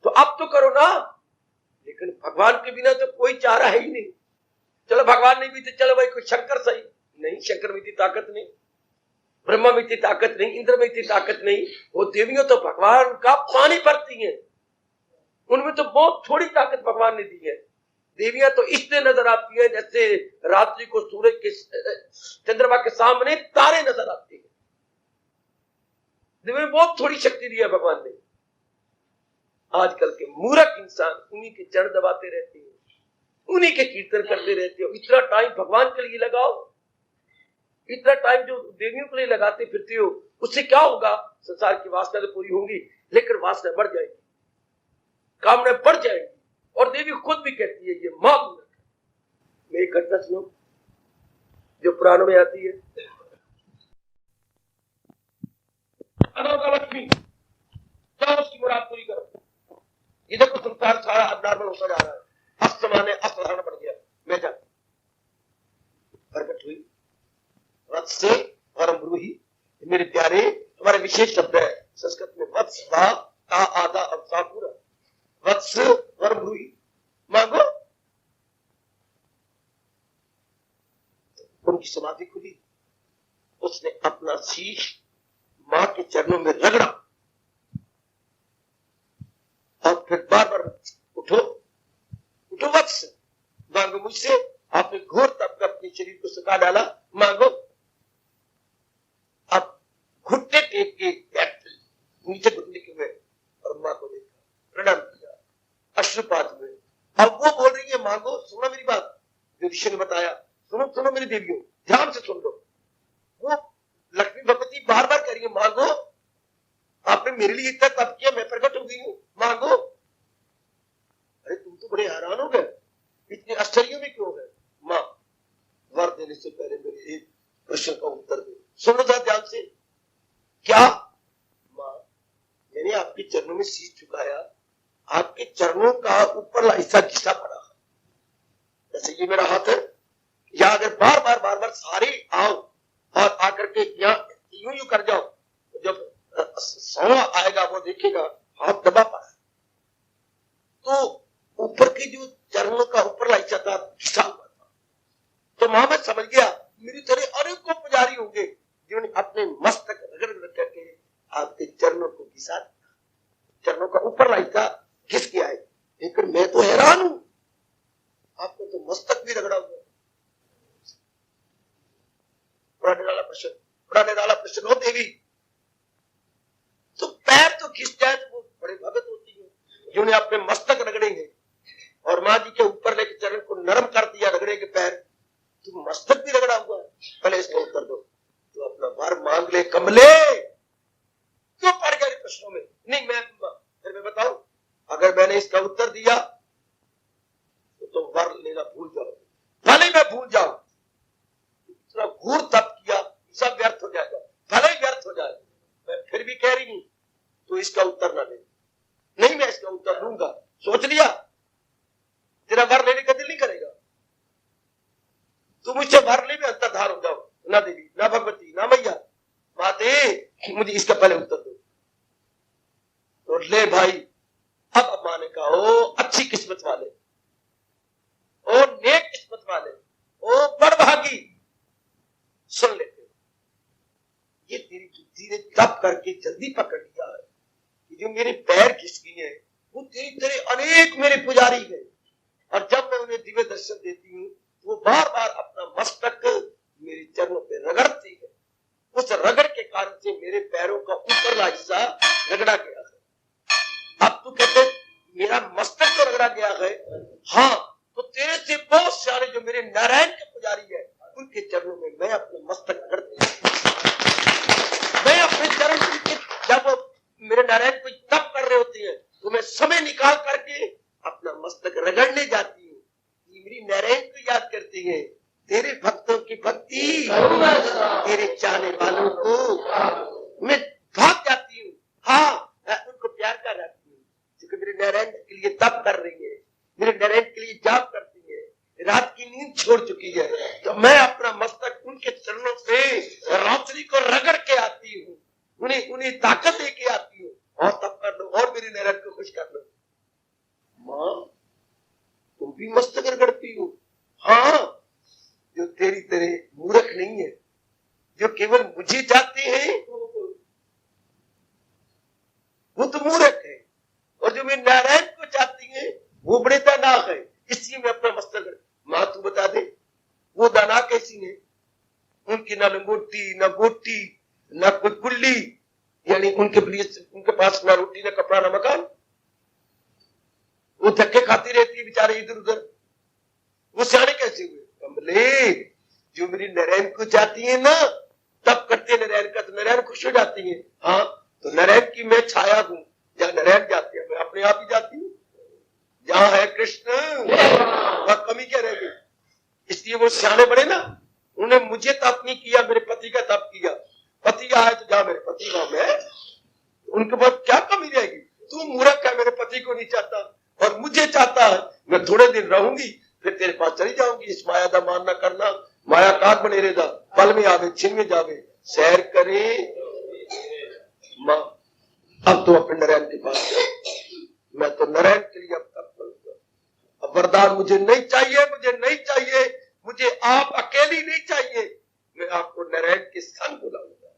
Speaker 1: तो अब तो करो ना, लेकिन भगवान के बिना तो कोई चारा है ही नहीं। चलो भगवान नहीं भी तो चलो भाई कोई शंकर सही, नहीं शंकर में इतनी ताकत नहीं, ब्रह्मा में इतनी ताकत नहीं, इंद्र में इतनी ताकत नहीं। वो देवियों तो भगवान का पानी भरती हैं, उनमें तो बहुत थोड़ी ताकत भगवान ने दी है। देवियां तो इसलिए नजर आती है जैसे रात्रि को सूरज के चंद्रमा के सामने तारे नजर आते हैं। देवियों में बहुत थोड़ी शक्ति दी है भगवान ने। आजकल के मूर्ख इंसान उन्हीं के चरण दबाते रहते हैं, उन्हीं के कीर्तन करते रहते हो। इतना टाइम भगवान के लिए लगाओ, इतना टाइम जो देवियों के लिए लगाते फिरते हो, उससे क्या होगा? संसार की वासना तो पूरी होंगी, लेकिन वासना बढ़ जाएगी, कामना बढ़ जाएगी। और देवी खुद भी कहती है ये मां मूर्ख है। मैं एक घटना सुनो जो पुराणों में आती है। अनोखा लक्ष्मी जाओ उसकी मुराद पूरी करो। ये देखो संसार सारा अबनॉर्मल होता जा रहा है, असामान्य असाधारण बन गया। मैं जा प्रकट हुई वत्स परम ब्रूहि, मेरे प्यारे हमारे विशेष शब्द है संस्कृत में वत्स वा ता आधा अब सा पूरा। वत्स परम ब्रूहि मांगो। उनकी समाधि खुली, उसने अपना शीश मां के चरणों में रगड़ा और फिर बार बार उठो उठो वत्स मांगो मुझसे। आपने घोर तप कर अपने शरीर को सुखा डाला, मांगो। अब घुटने टेक के नीचे घुटने के हुए और मां को देखा, प्रणाम किया अश्रुपात में। अब वो बोल रही है मांगो। सुनो मेरी बात जो ऋषि ने बताया, सुनो सुनो मेरी देवियों, ध्यान से सुन लो। वो लक्ष्मी भगवती बार बार कह रही है मांगो, आपने मेरे लिए इतना तप किया, मैं प्रकट हो गई हूं, मांगो। अरे तुम तो बड़े हैरान हो गए, इतने आश्चर्य में क्यों है? मां वर देने से पहले मेरे एक प्रश्न का उत्तर दे। सुनो जरा ध्यान से। क्या? मां मैंने आपके चरणों में शीश झुकाया, आपके चरणों का ऊपर हिस्सा घिसा पड़ा, जैसे ये मेरा हाथ है, या अगर बार बार बार बार सारे आओ और आकर के यहाँ यूं यूं कर जाओ, जब सौवा आएगा वो देखेगा हाथ दबा पड़ा, तो ऊपर की जो चरणों का ऊपर हिस्सा था घिसा हुआ था। तो मां मैं समझ गया मेरी तरह अनेकों पुजारी होंगे जिन्होंने अपने मस्तक रगड़ रगड़ करके आपके चरणों को घिसा, चरणों का ऊपर हिस्सा घिस गया है। लेकिन मैं तो हैरान हूं, आपको तो मस्तक भी रगड़ा हुआ। उड़ाने वाला प्रश्न हो देवी, तो पैर तो घिस जाए तो वो बड़े भगत होती है, जिन्होंने अपने मस्तक रगड़ेंगे और मां जी के ऊपर लेके चरण को नरम कर दिया रगड़े के पैर, तो मस्तक भी रगड़ा हुआ है। पहले इसका उत्तर दो, तो अपना वर मांग ले कमले। क्यों पड़ गए प्रश्नों में? नहीं मैं बताऊं, अगर मैंने इसका उत्तर दिया तो वर लेना भूल जाओ, भले मैं भूल जाऊं, इतना घूर तप किया सब व्यर्थ हो जाएगा, भले ही व्यर्थ हो जाए। मैं फिर भी कह रही हूं तो इसका उत्तर ना दे। नहीं मैं इसका उत्तर दूंगा, सोच लिया, तेरा वर लेने का दिल नहीं करेगा, तुम मुझसे वर ले में अंतर्धार हो जाओ। ना देवी, ना भगवती, ना मैया, माते मुझे इसका पहले उत्तर दो। तो ले भाई, अब माने का ओ अच्छी किस्मत वाले, ओ नेक किस्मत वाले, ओ बड़भागी, सुन लेते हो, ये तेरी बुद्धि ने तप करके जल्दी पकड़ लिया है कि जो मेरे पैर घिस गए हैं वो तेरी तरह अनेक मेरे पुजारी है, और जब मैं उन्हें दिव्य दर्शन देती हूँ वो बार बार अपना मस्तक मेरे चरणों पे रगड़ती है। उस रगड़ के कारण से मेरे पैरों का ऊपरला हिस्सा रगड़ा गया है। अब तू कहते मेरा मस्तक तो रगड़ा गया है, हाँ, तो तेरे से बहुत सारे जो मेरे नारायण के पुजारी है उनके चरणों में मैं अपना मस्तक रगड़ती हूँ। मैं अपने चरण जब मेरे नारायण को तप कर रहे होते हैं तो मैं समय निकाल करके अपना मस्तक रगड़ने जाती हूँ। मेरी नारायण को याद करती है, तेरे भक्तों की भक्ति, तेरे चाहने वालों को मैं भाग जाती हूँ, हाँ उनको प्यार कर जाती हूँ, क्योंकि मेरे नारायण के लिए तप कर रही है, मेरे नारायण के लिए जाप करती है, रात की नींद छोड़ चुकी है, तो मैं अपना मस्तक उनके चरणों पे रात्रि को रगड़ के आती हूँ, उन्हें ताकत दे के आती हूँ, और तब कर लो और मेरे नारायण को खुश कर लो। मां वे नारायण को चाहती हैं, वो बड़े दानाक है, इसलिए मैं अपना मस्तक। माँ तू बता दे वो दाना कैसी है? उनकी ना लंगोटी ना गोटी ना कोई कुल्ली, यानी उनके पास ना रोटी ना कपड़ा ना मकान। वो धक्के खाती रहती है बेचारे इधर उधर। वो सियाने कैसे हुए? कमले जो मेरी नारायण को चाहती है ना, तब करते नारायण का, तो नारायण खुश हो जाती है। हाँ, तो नारायण की मैं छाया हूं, जहां नारायण जाती है मैं अपने आप ही जाती हूँ। जहां है कृष्ण वह कमी क्या रह गई? इसलिए वो सियाने बड़े ना, उन्होंने मुझे तप नहीं किया, मेरे पति का तप किया। पति आए तो जहां मेरे पति वहां मैं, उनके पास क्या कमी रहेगी? तू मूर्ख है, मेरे पति को नहीं चाहता और मुझे चाहता है। मैं थोड़े दिन रहूंगी फिर तेरे पास चली जाऊंगी। इस माया का मान न करना, माया काग बने रहेगा, पल में आवे छिन में जावे। सैर करे मां, अब तो अपने नारायण के पास जाओ। मैं तो नारायण के लिए अब तक करूंगा। अब वरदान मुझे नहीं चाहिए, मुझे नहीं चाहिए, मुझे आप अकेली नहीं चाहिए, मैं आपको नारायण के संग बुलाऊंगा।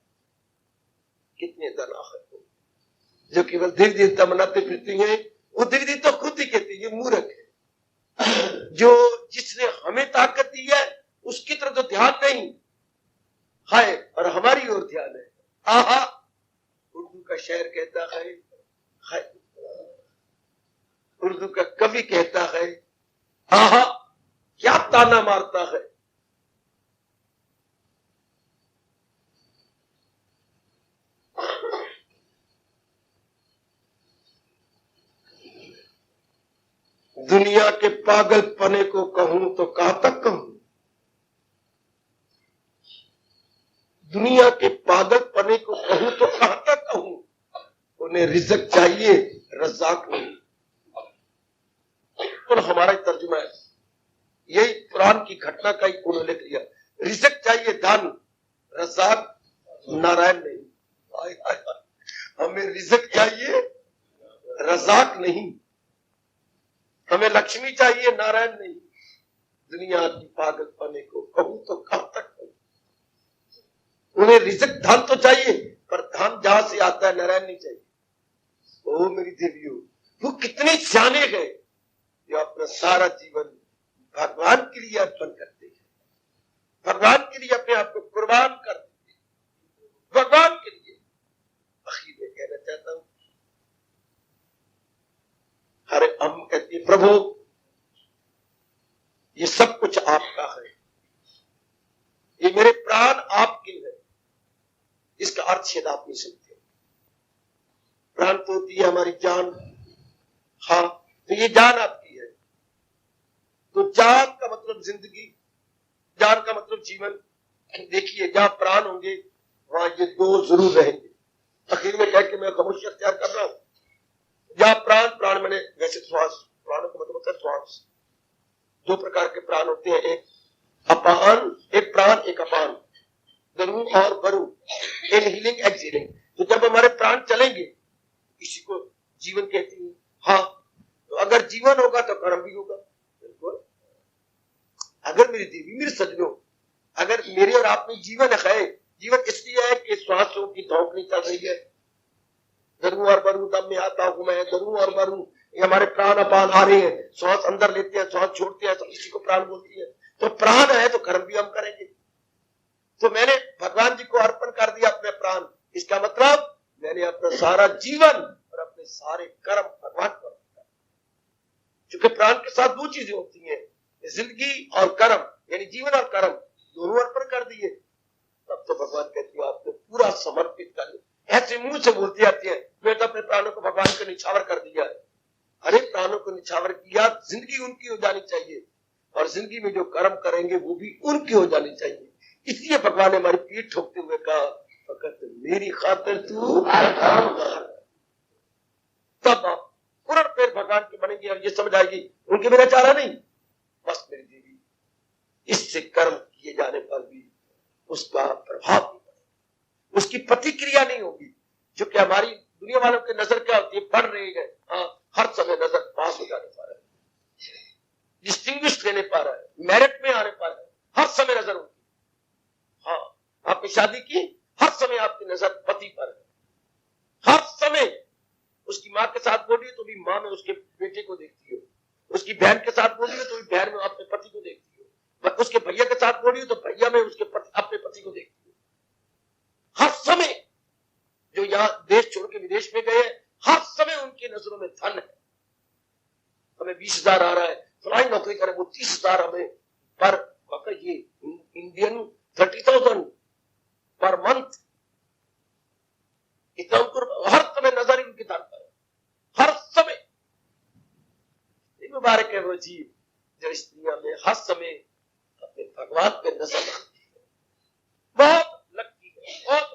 Speaker 1: कितने दाना है जो केवल धीरे धीरे तमन्नाते फिरती हैं, वो धीरे धीरे तो खुद ही कहती है ये मूर्ख है। जो जिसने हमें ताकत दी है उसकी तरफ तो ध्यान नहीं है और हमारी ओर ध्यान है। आहा, उर्दू का शायर कहता है, उर्दू का कवि कहता है, आहा क्या ताना मारता है। दुनिया के पागलपने को कहूं तो कहां तक कहूं? दुनिया के पागलपने को कहूं तो कहां तक कहूं? उन्हें रिज़्क चाहिए, रज़ाक नहीं। और हमारा तर्जुमा है, यही कुरान की घटना का ही उन्होंने किया। रिज़्क चाहिए धन, रज़ाक नारायण नहीं। हमें रिज़्क चाहिए, रज़ाक नहीं। हमें लक्ष्मी चाहिए, नारायण नहीं। दुनिया की पागलपने को कहूं तो कहां तक कहूं? उन्हें रिज़्क धन तो चाहिए, पर धन जहां से आता है नारायण नहीं चाहिए। ओ मेरी देवियों, वो कितने सियाने हैं जो अपना सारा जीवन भगवान के लिए अर्पण करते हैं, भगवान के लिए अपने आप को कुर्बान कर देते हैं, भगवान के लिए। आखिर में कहना चाहता हूं, अरे हम कहते हैं प्रभु ये सब कुछ आपका है, ये मेरे प्राण आपके हैं। इसका अर्थ शायद आप नहीं सकते। प्राण तो होती है हमारी जान, हाँ, तो ये जान आपकी है। तो जान का मतलब जिंदगी, जान का मतलब जीवन। देखिए जहां प्राण होंगे वहां ये दो जरूर रहेंगे। आखिर में कह के मैं खामोशी अख्तियार कर रहा हूं। जहां प्राण, प्राण मैंने वैसे श्वास, प्राणों का मतलब होता है श्वास। दो प्रकार के प्राण होते हैं, एक अपान, एक प्राण, एक अपान, दरू और बरू, इनहीलिंग एक्सहेलिंग। तो जब हमारे प्राण चलेंगे इसी को जीवन कहती है। हाँ, तो अगर जीवन होगा तो कर्म भी होगा। बिल्कुल, अगर मेरी देवी, मेरे सज्जनों, अगर मेरे और आप में जीवन है, जीवन इसलिए है कि श्वासों की धौंकनी चल रही है। दरू और बरू, दम में आता हूं मैं, दरू और बरू, ये हमारे प्राण अपान आ रहे हैं। श्वास अंदर लेते हैं, श्वास छोड़ते हैं, तो इसी को प्राण बोलती है। तो प्राण है तो कर्म भी हम करेंगे। तो मैंने भगवान जी को अर्पण कर दिया अपने प्राण, इसका मतलब मैंने अपना सारा जीवन और अपने सारे कर्म भगवान को अर्पण कर। क्योंकि प्राण के साथ दो चीजें होती हैं, जिंदगी और कर्म, यानी जीवन और कर्म दोनों अर्पण कर दिए। तब तो भगवान कहती है आपने पूरा समर्पित कर लिया। ऐसे मुंह से बोलती आती है मैं तो अपने प्राणों को भगवान को निछावर कर दिया है। अरे प्राणों को निछावर किया, जिंदगी उनकी हो जानी चाहिए और जिंदगी में जो कर्म करेंगे वो भी उनकी हो जानी चाहिए। इसलिए भगवान ने हमारी पीठ ठोकते हुए कहा फकत मेरी खातिर तू कर्म कर। तब आप पूर्ण पैर भगवान के बनेंगे और ये समझ आएगी उनके मेरा चारा नहीं, बस मेरी देवी। इससे कर्म किए जाने पर भी उसका प्रभाव नहीं पड़ेगा, उसकी प्रतिक्रिया नहीं होगी। जो कि हमारी दुनिया वालों की नजर क्या होती है, पढ़ रही है, हाँ, हर समय नजर पास हो जाने पा रहा है, डिस्टिंग्विश लेने पा रहा है, मेरिट में आने पा रहा है, हर समय नजर होगी। हाँ, आपने शादी की, हर समय आपकी नजर पति पर है, हर समय उसकी माँ के साथ बोल रही है तो भी माँ में उसके बेटे को देखती हो, उसकी बहन के साथ बोल रही है तो भी बहन में अपने पति को देखती हो, उसके भैया के साथ बोल रही है तो भैया में उसके अपने पति को देखती हो। हर समय जो यहाँ देश छोड़ के विदेश में गए, हर समय उनकी नजरों में धन है। हमें 20,000 आ रहा है, फलानी नौकरी करें, वो 30,000 हमें पर ये इंडियन 30,000 पर मंथ, इतना उनको हर समय नजर उनकी धन पर है, हर समय। मुबारक है वो जी जो इस दुनिया में हर समय अपने भगवान पे नजर डालती है, बहुत लगती है, बहुत।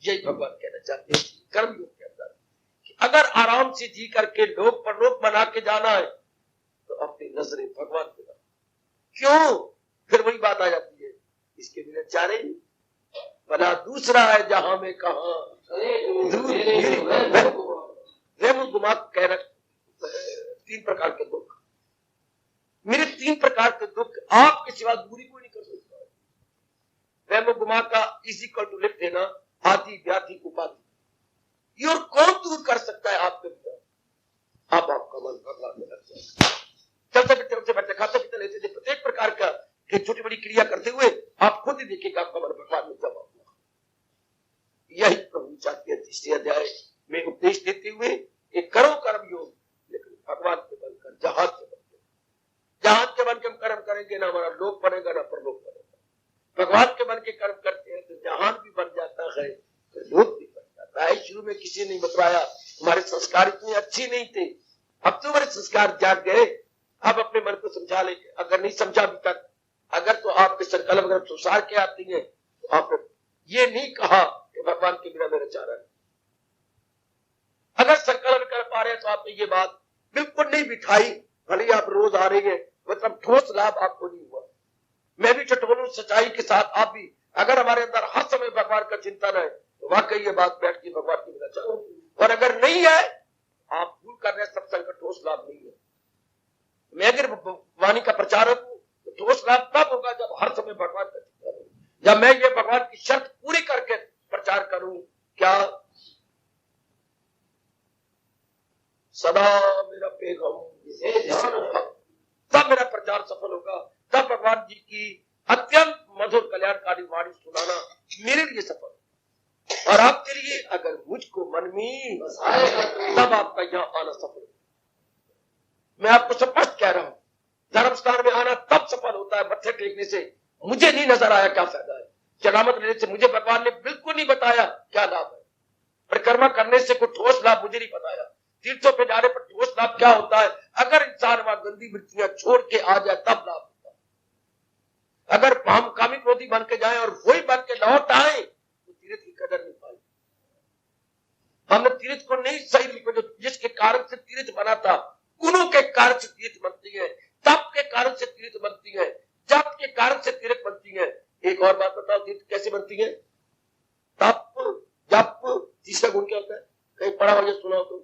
Speaker 1: यही भगवान कहना चाहते हैं कर्मयोग के अंदर कि अगर आराम से जी करके लोग परलोक बना के जाना है तो अपनी नजरें भगवान पे डालो। क्यों? फिर वही बात आ जाती है, इसके बिना चारे भला दूसरा है जहां में कहा गुमा कह रहे 3 प्रकार के दुख, मेरे 3 प्रकार के दुख आपके सिवा दूरी कोई नहीं कर सकता। वह गुमा का इक्वल टू लिख देना आदि व्याधि उपाधि, ये और कौन दूर कर सकता है आपके भीतर? आप आपका मन भगवान में लग जाए, चलते फिरते बैठते खाते पीते लेते प्रत्येक प्रकार का छोटी बड़ी क्रिया करते हुए आप खुद ही देखिएगा आपका मन भगवान में जमा हुआ। यही प्रभु चाहते हैं 3 अध्याय में उपदेश देते हुए एक करो कर्म योग, लेकिन भगवान के बनकर जहाज के बनकर, जहाज के बन के हम कर्म करेंगे ना हमारा लोक बनेगा ना परलोक बनेगा। भगवान के बन के कर्म करते हैं तो जहान भी बन जाता है तो लोक भी बन जाता है। शुरू में किसी ने बतलाया हमारे संस्कार इतने अच्छे नहीं थे, अब तो हमारे संस्कार जाग गए, आप अपने मन को समझा लेंगे। अगर नहीं समझा अभी तक, अगर तो आपके संकल्प अगर संसार के आती है तो आपने ये नहीं कहा कि भगवान के बिना मेरा चारा नहीं। अगर संकल्प कर पा रहे हैं तो आपने ये बात बिल्कुल नहीं बिठाई, भले आप रोज आ रही है, मतलब ठोस लाभ आपको नहीं हुआ। मैं भी टटोलूं सच्चाई के साथ, आप भी अगर हमारे अंदर हर समय भगवान का चिंतन है तो वाकई ये बात बैठ के भगवान के बिना चारा, और अगर नहीं है आप भूल कर रहे सत्संग का ठोस लाभ नहीं है। मैं अगर वाणी का प्रचारक हूं तो ठोस लाभ तब होगा जब हर समय भगवान का चिंतन हो, जब मैं ये भगवान की शर्त पूरी करके प्रचार करूं, क्या सदा मेरा पैगाम, तब मेरा प्रचार सफल होगा, तब भगवान जी की अत्यंत मधुर कल्याणकारी वाणी सुनाना मेरे लिए सफल। और आपके लिए अगर मुझको मन में तब आपका यहाँ आना सफल। मैं आपको स्पष्ट कह रहा हूं, धर्म स्थान में आना तब सफल होता है। मत्थे टेकने से मुझे नहीं नजर आया क्या फायदा है, चढ़ामत लेने से मुझे भगवान ने बिल्कुल नहीं बताया क्या लाभ है, परिक्रमा करने से कोई ठोस लाभ मुझे नहीं बताया, तीर्थों पे जाने पर ठोस लाभ क्या होता है। अगर इंसान वहां गंदी वृत्तियां छोड़ के आ जाए तब लाभ होता है। अगर हम कामी क्रोधी बन के जाए और वही बन के लौट आए तो तीर्थ की कदर नहीं पाई। हमने तीर्थ को नहीं सही लिखा, जिसके कारण से तीर्थ बना था, गुणों के कारण से तीर्थ बनती है, तप के कारण से तीर्थ बनती है, जप के कारण से तीर्थ बनती है। एक और बात बताओ, तीर्थ कैसे बनती है? तप, जप, तीसरा गुण क्या होता है? कहीं पढ़ा हो या सुना हो तो?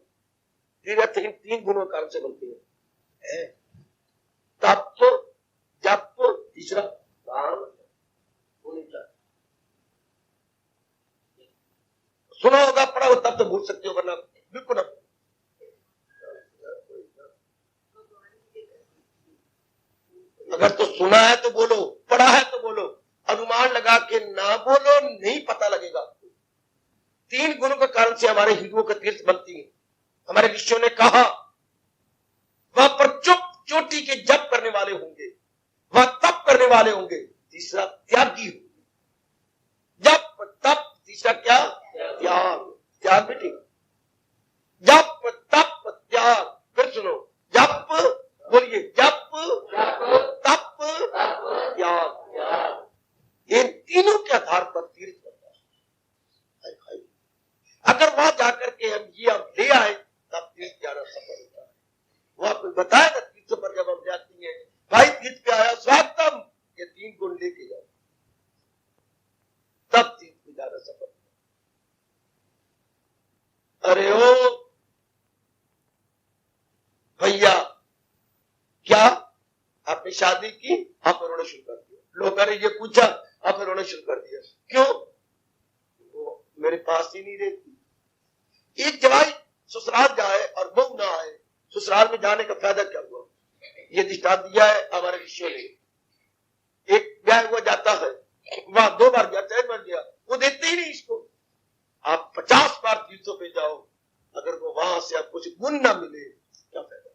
Speaker 1: तीर्थ इन 3 गुणों के कारण से बनती है, तप, जप, तीसरा दान। सुना होगा, पढ़ा हो तब तो भूल सकते हो, वरना बिल्कुल ना। अगर तो सुना है तो बोलो, पढ़ा है तो बोलो, अनुमान लगा के ना बोलो, नहीं पता लगेगा आपको। 3 गुणों के कारण से हमारे हिंदुओं का तीर्थ बनती है। हमारे ऋषियों ने कहा वहां पर चुप चोटी के जप करने वाले होंगे, वहां तप करने वाले होंगे, तीसरा त्यागी होंगे। जप तप, तीसरा क्या? त्याग। त्याग भी ठीक, जप तप त्याग। फिर सुनो, जप बोलिए, जप तप त्याग, इन तीनों के आधार पर तीर्थ बनता है। अगर वहां जाकर के हम ले आए तब तीर्थ जाना सफल होता है। वहां पर बताया ना, तीर्थ पर जब हम जाती है, भाई तीर्थ पे आया स्वागतम, ये 3 गुण लेके जाओ, तब तीर्थ पे जाना सफल। अरे ओ भैया, क्या आपने शादी की? आपने रोना शुरू कर दिया। लोगों ने ये पूछा, आपने रोना शुरू कर दिया। क्यों? वो मेरे पास ही नहीं रहती। एक जवाई ससुराल जाए और बहू ना आए, ससुराल में जाने का फायदा क्या हुआ? ये दृष्टांत दिया है हमारे ऋषियों ने। एक ब्याह हुआ जाता है, वहां 2 बार गया, 3 बार गया, वो देते ही नहीं इसको। आप 50 बार तीर्थों पे जाओ, अगर वो वहां से आप कुछ गुण ना मिले क्या फायदा?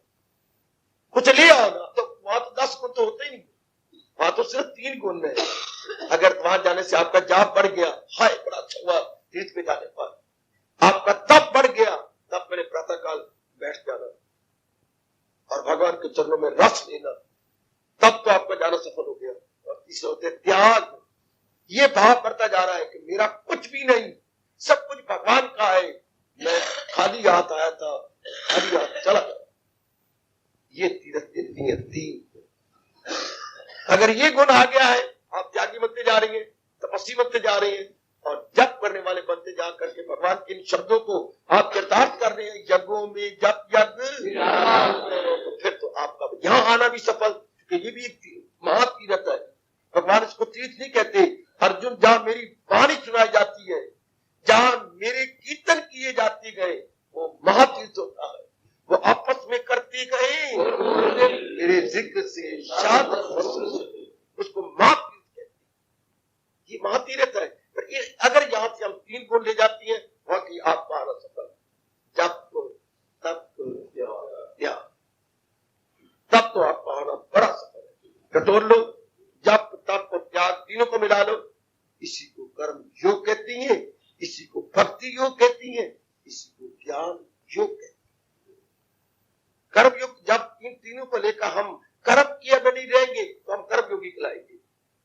Speaker 1: कुछ ले आओ ना, तो वहां तो 10 गुण तो होते ही नहीं, वहां तो सिर्फ 3 गुण है। अगर वहां जाने से आपका जाप बढ़ गया, हाय बड़ा अच्छा हुआ तीर्थ पे जाने पर, आपका तप बढ़ गया, तब मैंने प्रातः काल बैठ जाना और भगवान के चरणों में रस लेना, तब तो आपका जाना सफल हो गया। और तीसरे होते त्याग। ये भाव बढ़ता जा रहा है कि मेरा कुछ भी नहीं, सब कुछ भगवान का है, मैं खाली हाथ आया था, खाली हाथ चला गया। ये तीर्थ की 3। अगर ये गुण आ गया है, आप त्यागी बनते जा रही हैं, तपस्वी बनते जा रहे हैं और जप करने वाले बनते जा करके भगवान के इन शब्दों को आप चरितार्थ कर रहे हैं, यज्ञों में जप यज्ञ, तो फिर तो आपका यहां आना भी सफल, क्योंकि ये भी एक महातीर्थ है। भगवान इसको तीर्थ नहीं कहते। अर्जुन, जहां मेरी वाणी सुनाई जाती है, जहां मेरे कीर्तन किए जाते गए, वो महातीर्थ होता है। वो आपस में करते गए मेरे जिक्र से शांत, उसको महातीर्थ कहते हैं। ये महातीर्थ है। पर अगर यहां से हम 3 गुण ले जाती हैं, वहां की आपका आना सफल। जब को तब तब तो आपका आना बड़ा सफल है। कटोर लो, जब तब और त्याग, तीनों को मिला लो। इसी को कर्म योग कहती है, इसी को भक्ति योग कहती है, इसी को ज्ञान योग कहती है। कर्म योग, जब इन तीनों को लेकर हम कर्म किए बनी रहेंगे तो हम कर्म योगी कहलाएंगे।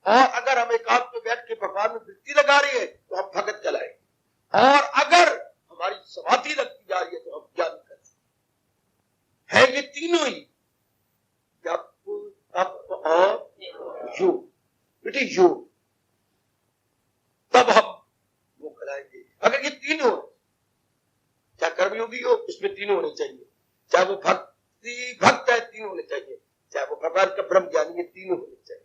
Speaker 1: और अगर हम एकांत में बैठ के भगवान में वृत्ति लगा रही है तो हम भगत कहलाएंगे। और अगर हमारी समाधि लगती जा रही है तो हम ज्ञान करेंगे। है ये तीनों ही, जप तप और योग, बेटे योग, तब हम वो कहलाएंगे। अगर ये तीनों, चाहे कर्मयोगी हो, इसमें तीनों होने चाहिए, चाहे वो भक्त है, तीनों होने चाहिए, चाहे वो भगवान का ब्रह्म ज्ञानी है, तीनों होने चाहिए।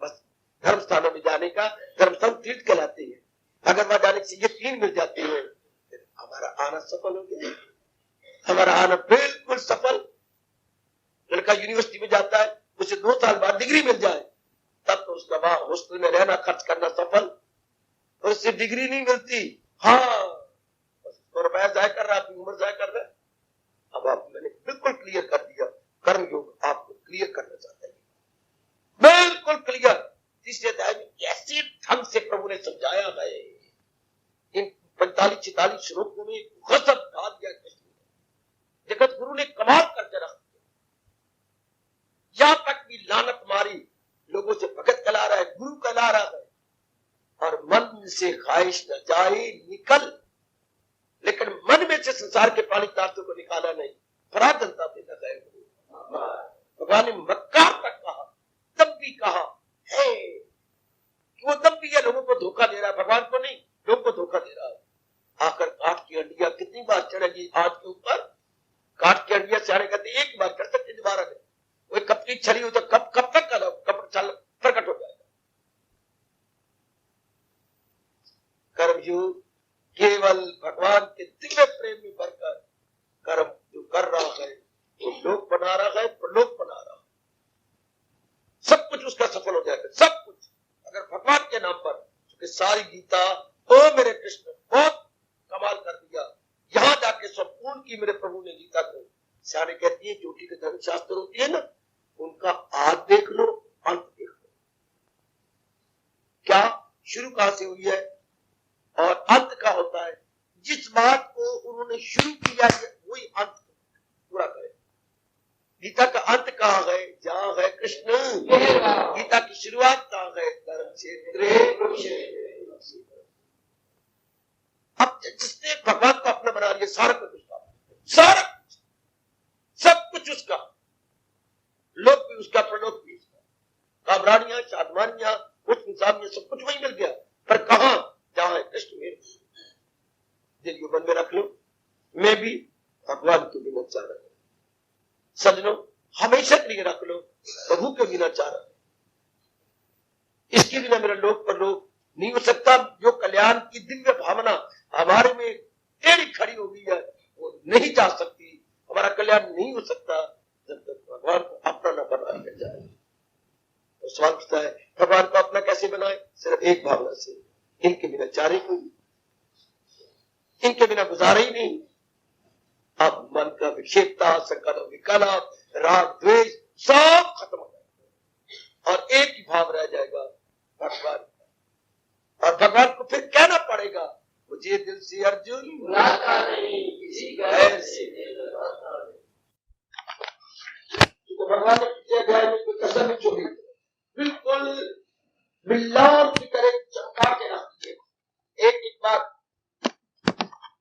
Speaker 1: बस धर्म स्थानों में जाने का, धर्म स्थान तीर्थ कहलाते हैं। अगर वहां जाने से ये 3 मिल जाते हैं, फिर हमारा आना सफल हो गया। हमारा आना बिल्कुल सफल। लड़का यूनिवर्सिटी में जाता है, उसे 2 साल बाद डिग्री मिल जाए, तब तो उसका वहां हॉस्टल में रहना, खर्च करना सफल। और उससे डिग्री नहीं मिलती, हाँ तो रुपया जाया कर रहा है, अपनी उम्र जाया कर रहा है। अब आप, मैंने बिल्कुल क्लियर कर दिया, कर्म योग आपको क्लियर करना चाहता है, बिल्कुल क्लियर। तीसरे अध्याय में कैसे ढंग से प्रभु ने समझाया है, इन 45-46 श्लोकों में गजब ढा दिया कृष्ण ने। जगत गुरु ने कमाल करके रख दिया। यहां तक भी लानत मारी, लोगों से भगत कहला रहा है, गुरु कहला रहा है, और मन से ख्वाहिश न जाए निकल। लेकिन मन में से संसार के प्राणी पदार्थों को निकाला नहीं, पराधनता पे न गए। भगवान ने मक्कार तक कहा, तब भी कहा है कि वो तब भी ये लोगों को धोखा दे रहा है, भगवान को नहीं, लोगों को धोखा दे रहा है। आकर काठ की हड्डियां कितनी बार चढ़ेगी आज के ऊपर, काठ की हड्डियां सारे कहते एक बार कर सकते, दोबारा नहीं। वो कब की छड़ी हो तो कब तक का कब चल प्रकट हो जाएगा। कर्मयोग केवल भगवान के दिव्य प्रेम में भरकर कर्म जो कर रहा है, वो लोक बना रहा है, प्रलोक बना रहा है, सब कुछ उसका सफल हो जाएगा, सब कुछ। अगर भगवान के नाम पर, क्योंकि सारी गीता, ओ मेरे कृष्ण बहुत कमाल कर दिया। यहां जाके संपूर्ण की मेरे प्रभु ने गीता को, सारे कहती है ज्योति के धर्म शास्त्र होती है ना, उनका आद देख लो, अंत देख लो, क्या शुरू कहां से हुई है और अंत का होता है। जिस बात को उन्होंने शुरू किया है वही अंत पूरा करे। गीता का अंत कहाँ है? जहां है कृष्ण। गीता की शुरुआत कहाँ है? कर्म क्षेत्र। अब जिसने भगवान को अपना बना लिया, सारा कुछ उसका, सारा कुछ, सब कुछ उसका, लोक भी उसका, प्रलोक भी उसका, कामरानियां, साधवानियां, कुछ इंसानियां, सब कुछ वही मिल गया। पर कहां? जहां है कृष्ण मेरे। दिल को मन में रख लो, मैं भी भगवान के बिना चाह रहा हूं। सजनो हमेशा के लिए रख लो, प्रभु के बिना चाह रहा हूं। इसके बिना मेरा लोक पर लोक नहीं हो सकता। जो कल्याण की दिव्य भावना हमारे में टेढ़ी खड़ी हो गई है, वो नहीं जा सकती, हमारा कल्याण नहीं हो सकता जब तक भगवान को अपना न बनाया जाए। तो सवाल उठता है भगवान को अपना कैसे बनाए? सिर्फ एक भावना से, इनके बिना चारे कोई, इनके बिना गुजारा ही नहीं। अब मन का विक्षेपता, संकल्प, विकल्प, राग, द्वेष सब खत्म हो जाएगा और एक ही भाव रह जाएगा भगवान। और भगवान को फिर कहना पड़ेगा मुझे दिल से अर्जुन
Speaker 2: नाता नहीं, किसी गैर से दिल नाता नहीं।
Speaker 1: तो भगवान ने पिछले अध्याय में कोई कसर नहीं छोड़ी, बिल्कुल बिल्लार की तरह चमका के रख दिए। एक एक बात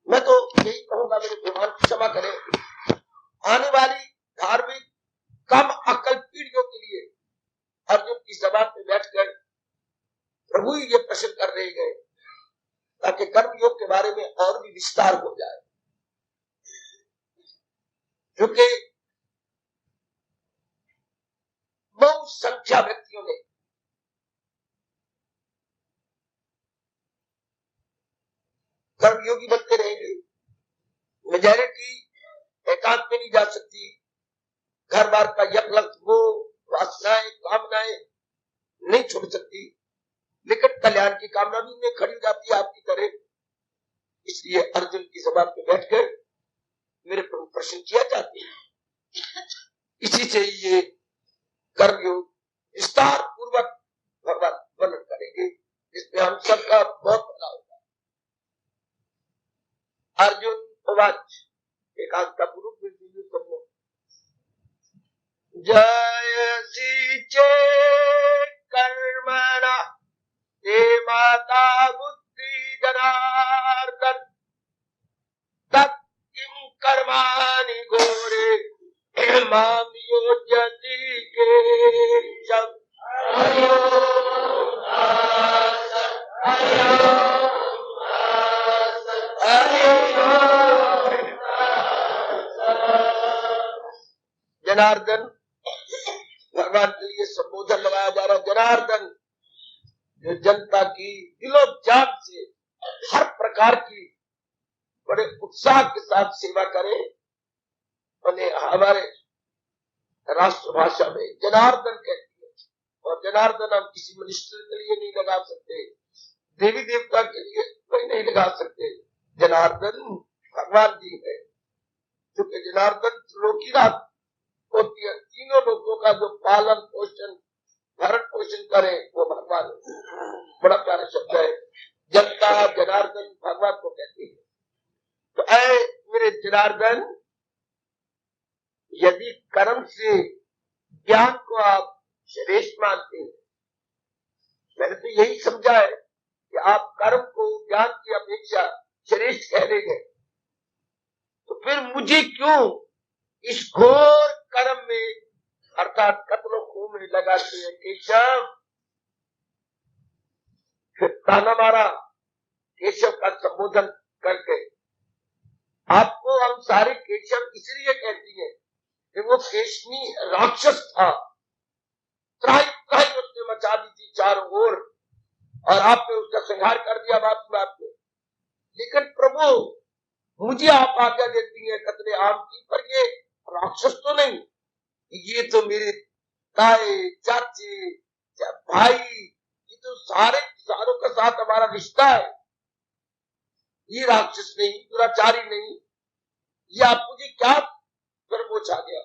Speaker 1: मैं तो यही कहूंगा, मेरे भगवान क्षमा करें, आने वाली धार्मिक कम अकल पीढ़ियों के लिए अर्जुन की सभा में बैठकर प्रभु ही ये प्रश्न कर रहे गए ताकि कर्म योग के बारे में और भी विस्तार हो जाए। क्योंकि बहुत संख्या व्यक्तियों ने कर्मयोगी बनते रहेंगे, मेजॉरिटी एकांत में नहीं जा सकती, घर बार का यकलक वो वासनाएं कामनाएं नहीं छोड़ सकती, लेकिन कल्याण की कामना भी उन्हें खड़ी हो जाती है आपकी तरह। इसलिए अर्जुन की सभा में बैठकर मेरे प्रभु प्रश्न किया चाहते हैं। इसी से ये कर्मयोग विस्तार पूर्वक भगवान वर्णन करेंगे, जिसमें हम सबका बहुत भला होगा। अर्जुन उवाच, एकांत का पूर्व जयसी चेत् कर्मणा ते माता बुद्धि जनार्दन तत् किं कर्माणि घोरे माम योजयति केशव। जनार्दन भगवान के लिए संबोधन लगाया जा रहा है। जनार्दन जो जनता की दिलो जान से हर प्रकार की बड़े उत्साह के साथ सेवा करे, उन्हें हमारे राष्ट्रभाषा में जनार्दन कहती है। और जनार्दन हम किसी मिनिस्टर के लिए नहीं लगा सकते, देवी देवता के लिए कोई नहीं लगा सकते। जनार्दन भगवान जी है, क्योंकि जनार्दन त्रिलोकीनाथ होती है, तीनों लोगों का जो पालन पोषण भरण पोषण करे वो भगवान। बड़ा प्यारा शब्द है, जनता जनार्दन भगवान को कहती है। तो ऐ मेरे जनार्दन, यदि कर्म से ज्ञान को आप श्रेष्ठ मानते हैं, मैंने तो यही समझा है कि आप कर्म को ज्ञान की अपेक्षा श्रेष्ठ कह रहे हैं, तो फिर मुझे क्यों इस घोर कर्म में अर्थात कत्ल खून में लगाते हैं? केशव, फिर ताना मारा केशव का संबोधन करके। आपको हम सारे केशव इसलिए कहती हैं कि वो केशनी राक्षस था, त्राही त्राही उसने मचा दी थी चारों ओर, और आपने उसका संहार कर दिया बात में। लेकिन प्रभु मुझे आप आज्ञा देती है कतले आम की, पर ये राक्षस तो नहीं, ये तो मेरे ताए चाचे भाई, ये तो सारों के साथ हमारा रिश्ता है। ये राक्षस नहीं, दुराचारी नहीं, ये आप मुझे क्या गर्मोच आ गया?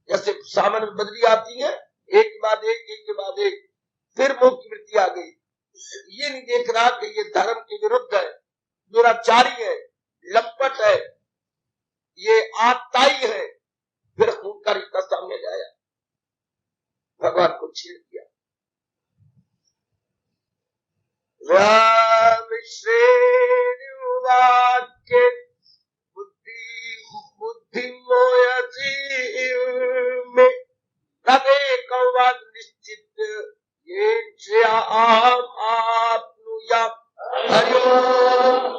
Speaker 1: जैसे सामन में बदली आती है, एक के बाद एक, फिर मोह की वृत्ति आ गई। ये नहीं देख रहा कि ये धर्म के विरुद्ध है, दुराचारी है, लंपट है, ये आताई है, फिर खून का रिश्ता सामने लाया, भगवान को छेड़ दिया। राम श्रेणुवाक्य बुद्धि मोयसी में तबे कौवाद निश्चित ये आपनुया। हरिओम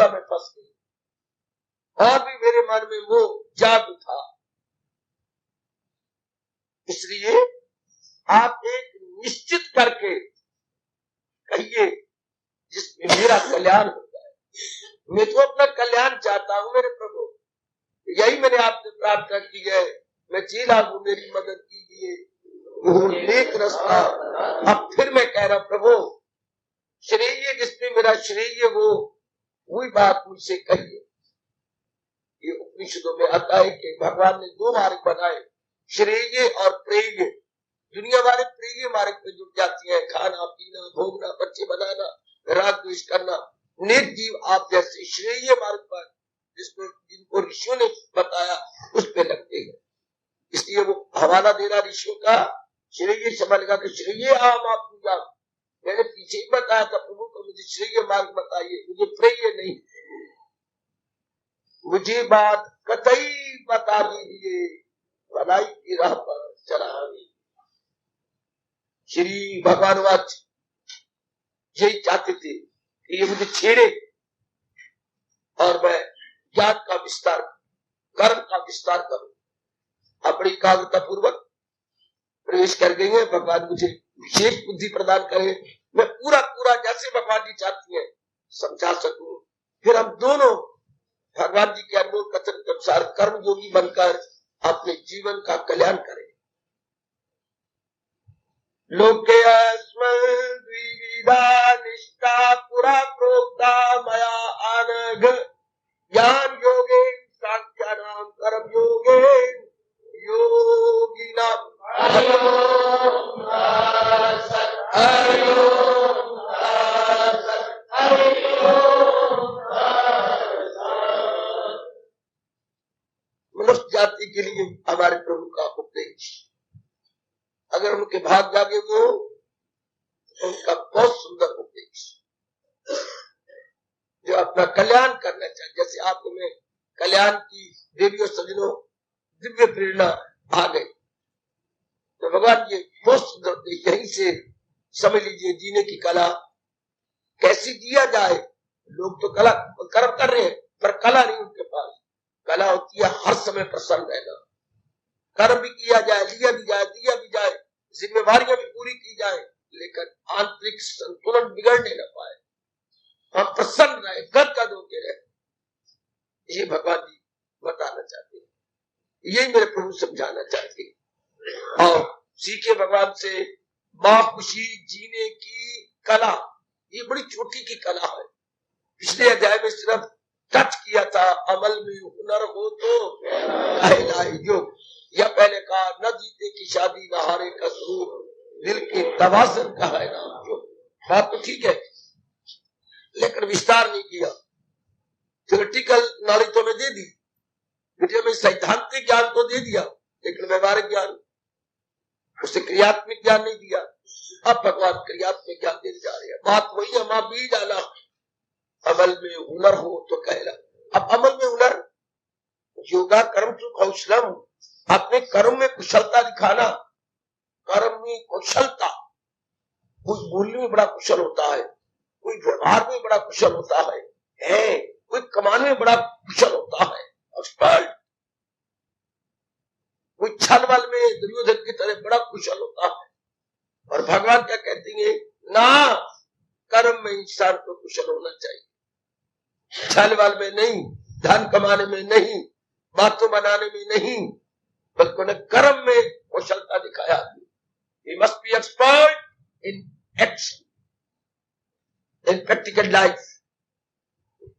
Speaker 1: दुविधा में फंस गई और भी मेरे मन में वो जाग उठा। इसलिए आप एक निश्चित करके कहिए जिसमें मेरा कल्याण हो जाए। मैं तो अपना कल्याण चाहता हूं मेरे प्रभु, यही मैंने आपसे प्रार्थना की है। मैं चीला हूं, मेरी मदद कीजिए, वो नेक रास्ता। अब फिर मैं कह रहा प्रभु श्रेय जिसमें मेरा श्रेय हो, वही बात मुझसे कहिए। ये उपनिषदों में आता है कि भगवान ने दो मार्ग बनाए, श्रेय और प्रेय। दुनिया वाले प्रेय मार्ग पे जुट जाती है, खाना पीना भोगना बच्चे बनाना राग द्वेष करना। नेक जीव आप जैसे श्रेय मार्ग पर जिनको ऋषियों ने बताया उस पे लगते हैं। इसलिए वो हवाला दे रहा ऋषियों का, श्रेय समझ लगा कि श्रेय आम आप पूजा। मैंने पीछे ही बताया था प्रभु को मुझे श्रेय मार्ग बताइए, मुझे प्रेय नहीं। मुझे बात कतई बता दीजिए, भलाई की राह पर चला। श्री भगवान वाच यही चाहते थे कि ये मुझे छेड़े और मैं ज्ञान का विस्तार, कर्म का विस्तार करूं। अपनी एकाग्रता पूर्वक प्रवेश कर गई है। भगवान मुझे विशेष बुद्धि प्रदान करे, मैं पूरा पूरा जैसे भगवान जी चाहती है समझा सकूं। फिर हम दोनों भगवान जी के अनमोल कथन के अनुसार कर्म योगी बनकर अपने जीवन का कल्याण करें। लोके अस्मद् द्विविधा निष्ठा पुरा प्रोक्ता मया अनघ, ज्ञान योगे सांख्यानां कर्म योगे योगिनां। मनुष्य जाति के लिए हमारे प्रभु का उपदेश, अगर उनके भाग जागे हो तो उनका बहुत सुंदर उपदेश जो अपना कल्याण करना चाहिए। जैसे आपको मैं कल्याण की देवी और सजनों दिव्य प्रेरणा आ गई, तो भगवान ये बहुत सुंदर उपदेश यहीं से समझ लीजिए। जीने की कला कैसे जिया जाए। लोग तो कला कर्म कर रहे हैं पर कला नहीं उनके पास। कला होती है हर समय प्रसन्न रहना, कर्म भी किया जाए, लिया भी जाए, दिया भी जाए, जिम्मेवारियां भी पूरी की जाए, लेकिन आंतरिक संतुलन बिगड़ने न पाए, हम प्रसन्न रहे, गदगद होके रहे। ये भगवान जी बताना चाहते हैं, यही मेरे प्रभु समझाना चाहते हैं। और सीखे भगवान से मां खुशी जीने की कला, ये बड़ी छोटी की कला है। पिछले अध्याय में सिर्फ टच किया था, अमल में हुनर हो तो कहलाए योग। या पहले कहा न जीते की शादी न हारे का स्वरूप, दिल के तवाज़ुन का है नाम योग। बात तो ठीक है, लेकिन विस्तार नहीं किया। थ्योरेटिकल नॉलेज तो मैं दे दी, वीडियो में सैद्धांतिक ज्ञान तो दे दिया, लेकिन व्यवहारिक ज्ञान, उसे क्रियात्मक ज्ञान नहीं दिया। अब भगवान क्रियात्मक ज्ञान देने जा रहे हैं। बात वही है, मां बीज डाला, अमल में हुनर हो तो कहला। अब अमल में हुनर, योगा कर्म तो कौशलम, अपने कर्म में कुशलता दिखाना। कर्म में कुशलता, कोई बोलने में बड़ा कुशल होता है, कोई व्यवहार में बड़ा कुशल होता है, कोई कमाने में बड़ा कुशल होता है, एक्सपर्ट। कोई छल बल में दुर्योधन की तरह बड़ा कुशल होता है। और भगवान क्या कहती है ना, कर्म में इंसान को कुशल होना चाहिए, छल बल में नहीं, धन कमाने में नहीं, बातों बनाने में नहीं, बल्कि उन्हें कर्म में कुशलता दिखाया। He must be expert in action, in practical life.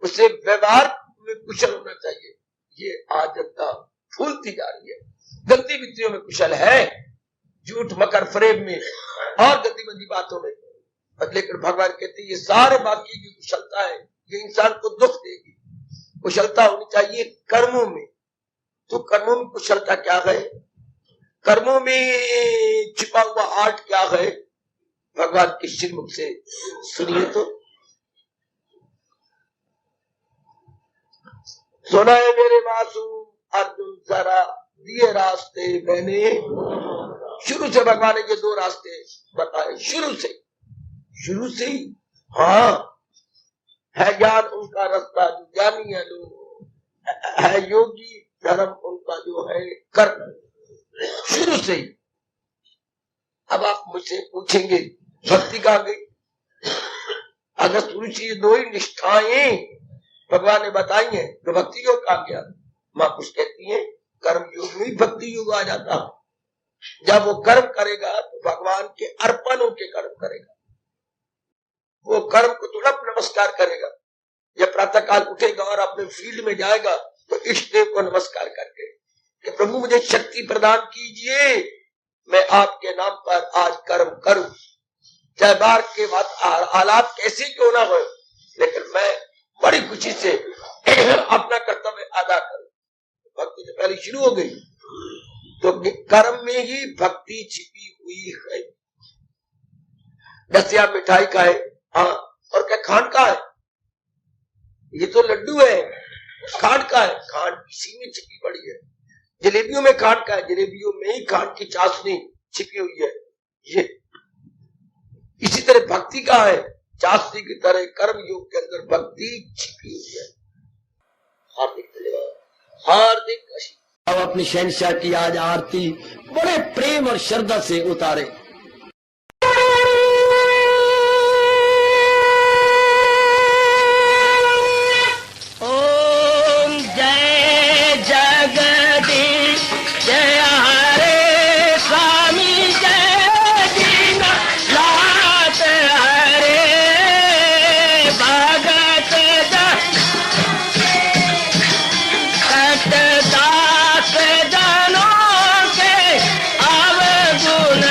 Speaker 1: उसे व्यवहार में कुशल होना चाहिए। ये आजकता फूलती जा रही है। गंदी विधियों में कुशल है, झूठ मकर फ्रेम में और गंदी मंदी बातों में, लेकिन भगवान कहते हैं ये सारे बाकी की कुशलता है, ये इंसान को दुख देगी। कुशलता होनी चाहिए कर्मों में। तो कर्मों में कुशलता क्या है, कर्मों में छिपा हुआ आर्ट क्या है, भगवान के श्रीमुख से सुनिए। तो सुना है मेरे मासूम अर्जुन, जरा दिए रास्ते मैंने। शुरू से भगवान ने ये दो रास्ते बताए, शुरू से ही। हाँ, है ज्ञान उनका रास्ता जो ज्ञानी है लोग, है योगी धर्म उनका जो है कर्म शुरू से ही। अब आप मुझसे पूछेंगे भक्ति कहाँ गई? अगर शुरू से ये दो ही निष्ठाएं भगवान ने बताई हैं तो भक्ति योग कहाँ गया? माँ कुछ कहती है कर्म योग में भक्ति योग आ जाता। जब वो कर्म करेगा तो भगवान के अर्पणों के कर्म करेगा, वो कर्म को थोड़ा नमस्कार करेगा। जब प्रातः काल उठेगा और अपने फील्ड में जाएगा तो इष्ट देव को नमस्कार करके कि प्रभु मुझे शक्ति प्रदान कीजिए, मैं आपके नाम पर आज कर्म करूं, चाहे बार के बाद हालात कैसे क्यों ना हो, लेकिन मैं बड़ी खुशी से अपना कर्तव्य अदा करूं। भक्ति से पहले शुरू हो गई, तो कर्म में ही भक्ति छिपी हुई है। दसिया मिठाई का है, हाँ, और क्या खांड का है? ये तो लड्डू है, खांड का है, खांड इसी में छिपी पड़ी है। जलेबियों में खांड का है, जलेबियों में ही खांड की चाशनी छिपी हुई है। ये इसी तरह भक्ति का है, चाशनी की तरह कर्म योग के अंदर भक्ति छिपी हुई है। हार्दिक धन्यवाद, हार्दिक
Speaker 2: अब अपनी शहंशाह की आज आरती बड़े प्रेम और श्रद्धा से उतारे। ओम जय जगदीश जय हरे स्वामी जय दीननाथ हरे भगत दास जनों के अवगुण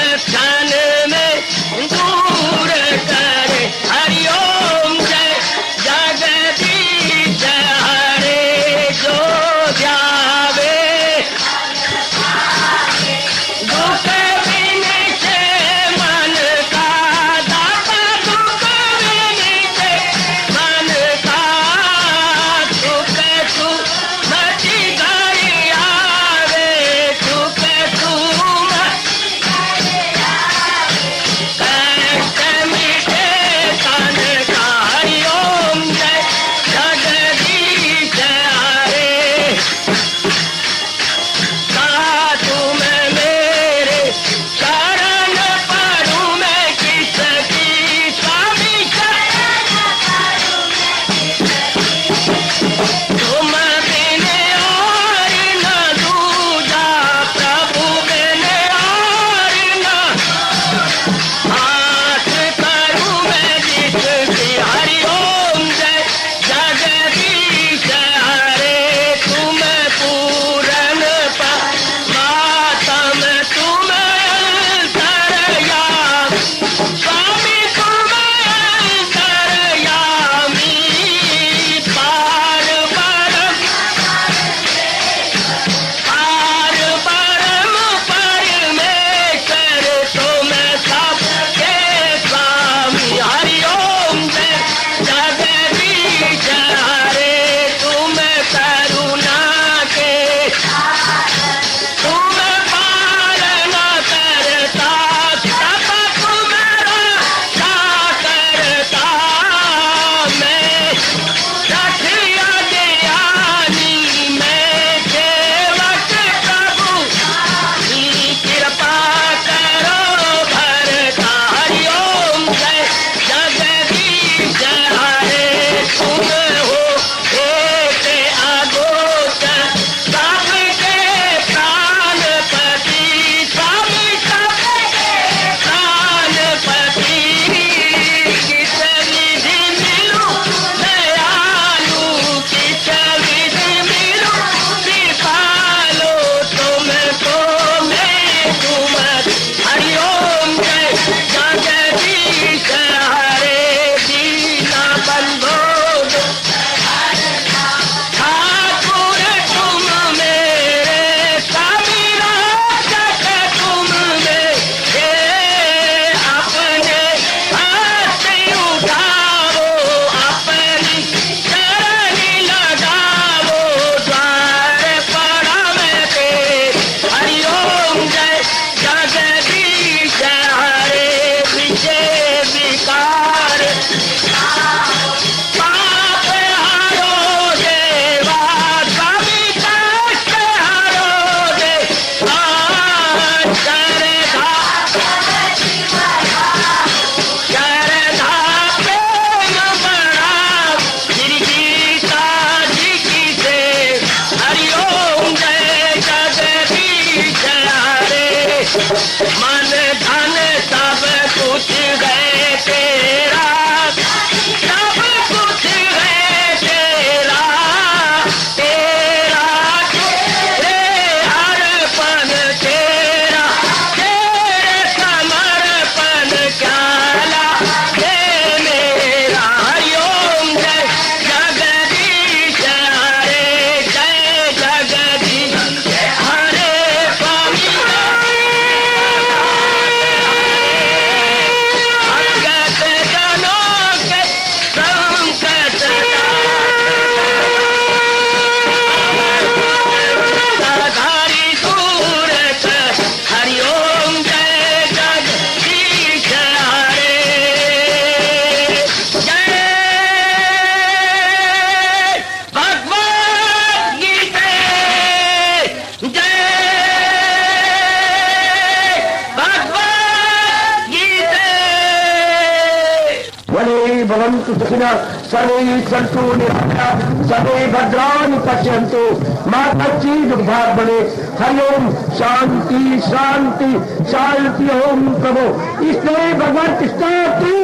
Speaker 2: भद्राणि सुखिनः सर्वे सन्तु निरामयाः सर्वे भद्राणि पश्यन्तु मा कश्चित् दुःखात् भवेत्। हरि ओम शांति शांति शांति। ओम प्रभु इसलिए भगवान कृष्ण की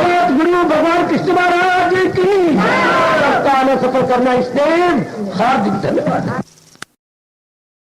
Speaker 2: जगत गुरु भगवान कृष्ण महाराज की सप्ताह सफल करना इसलिए हार्दिक धन्यवाद।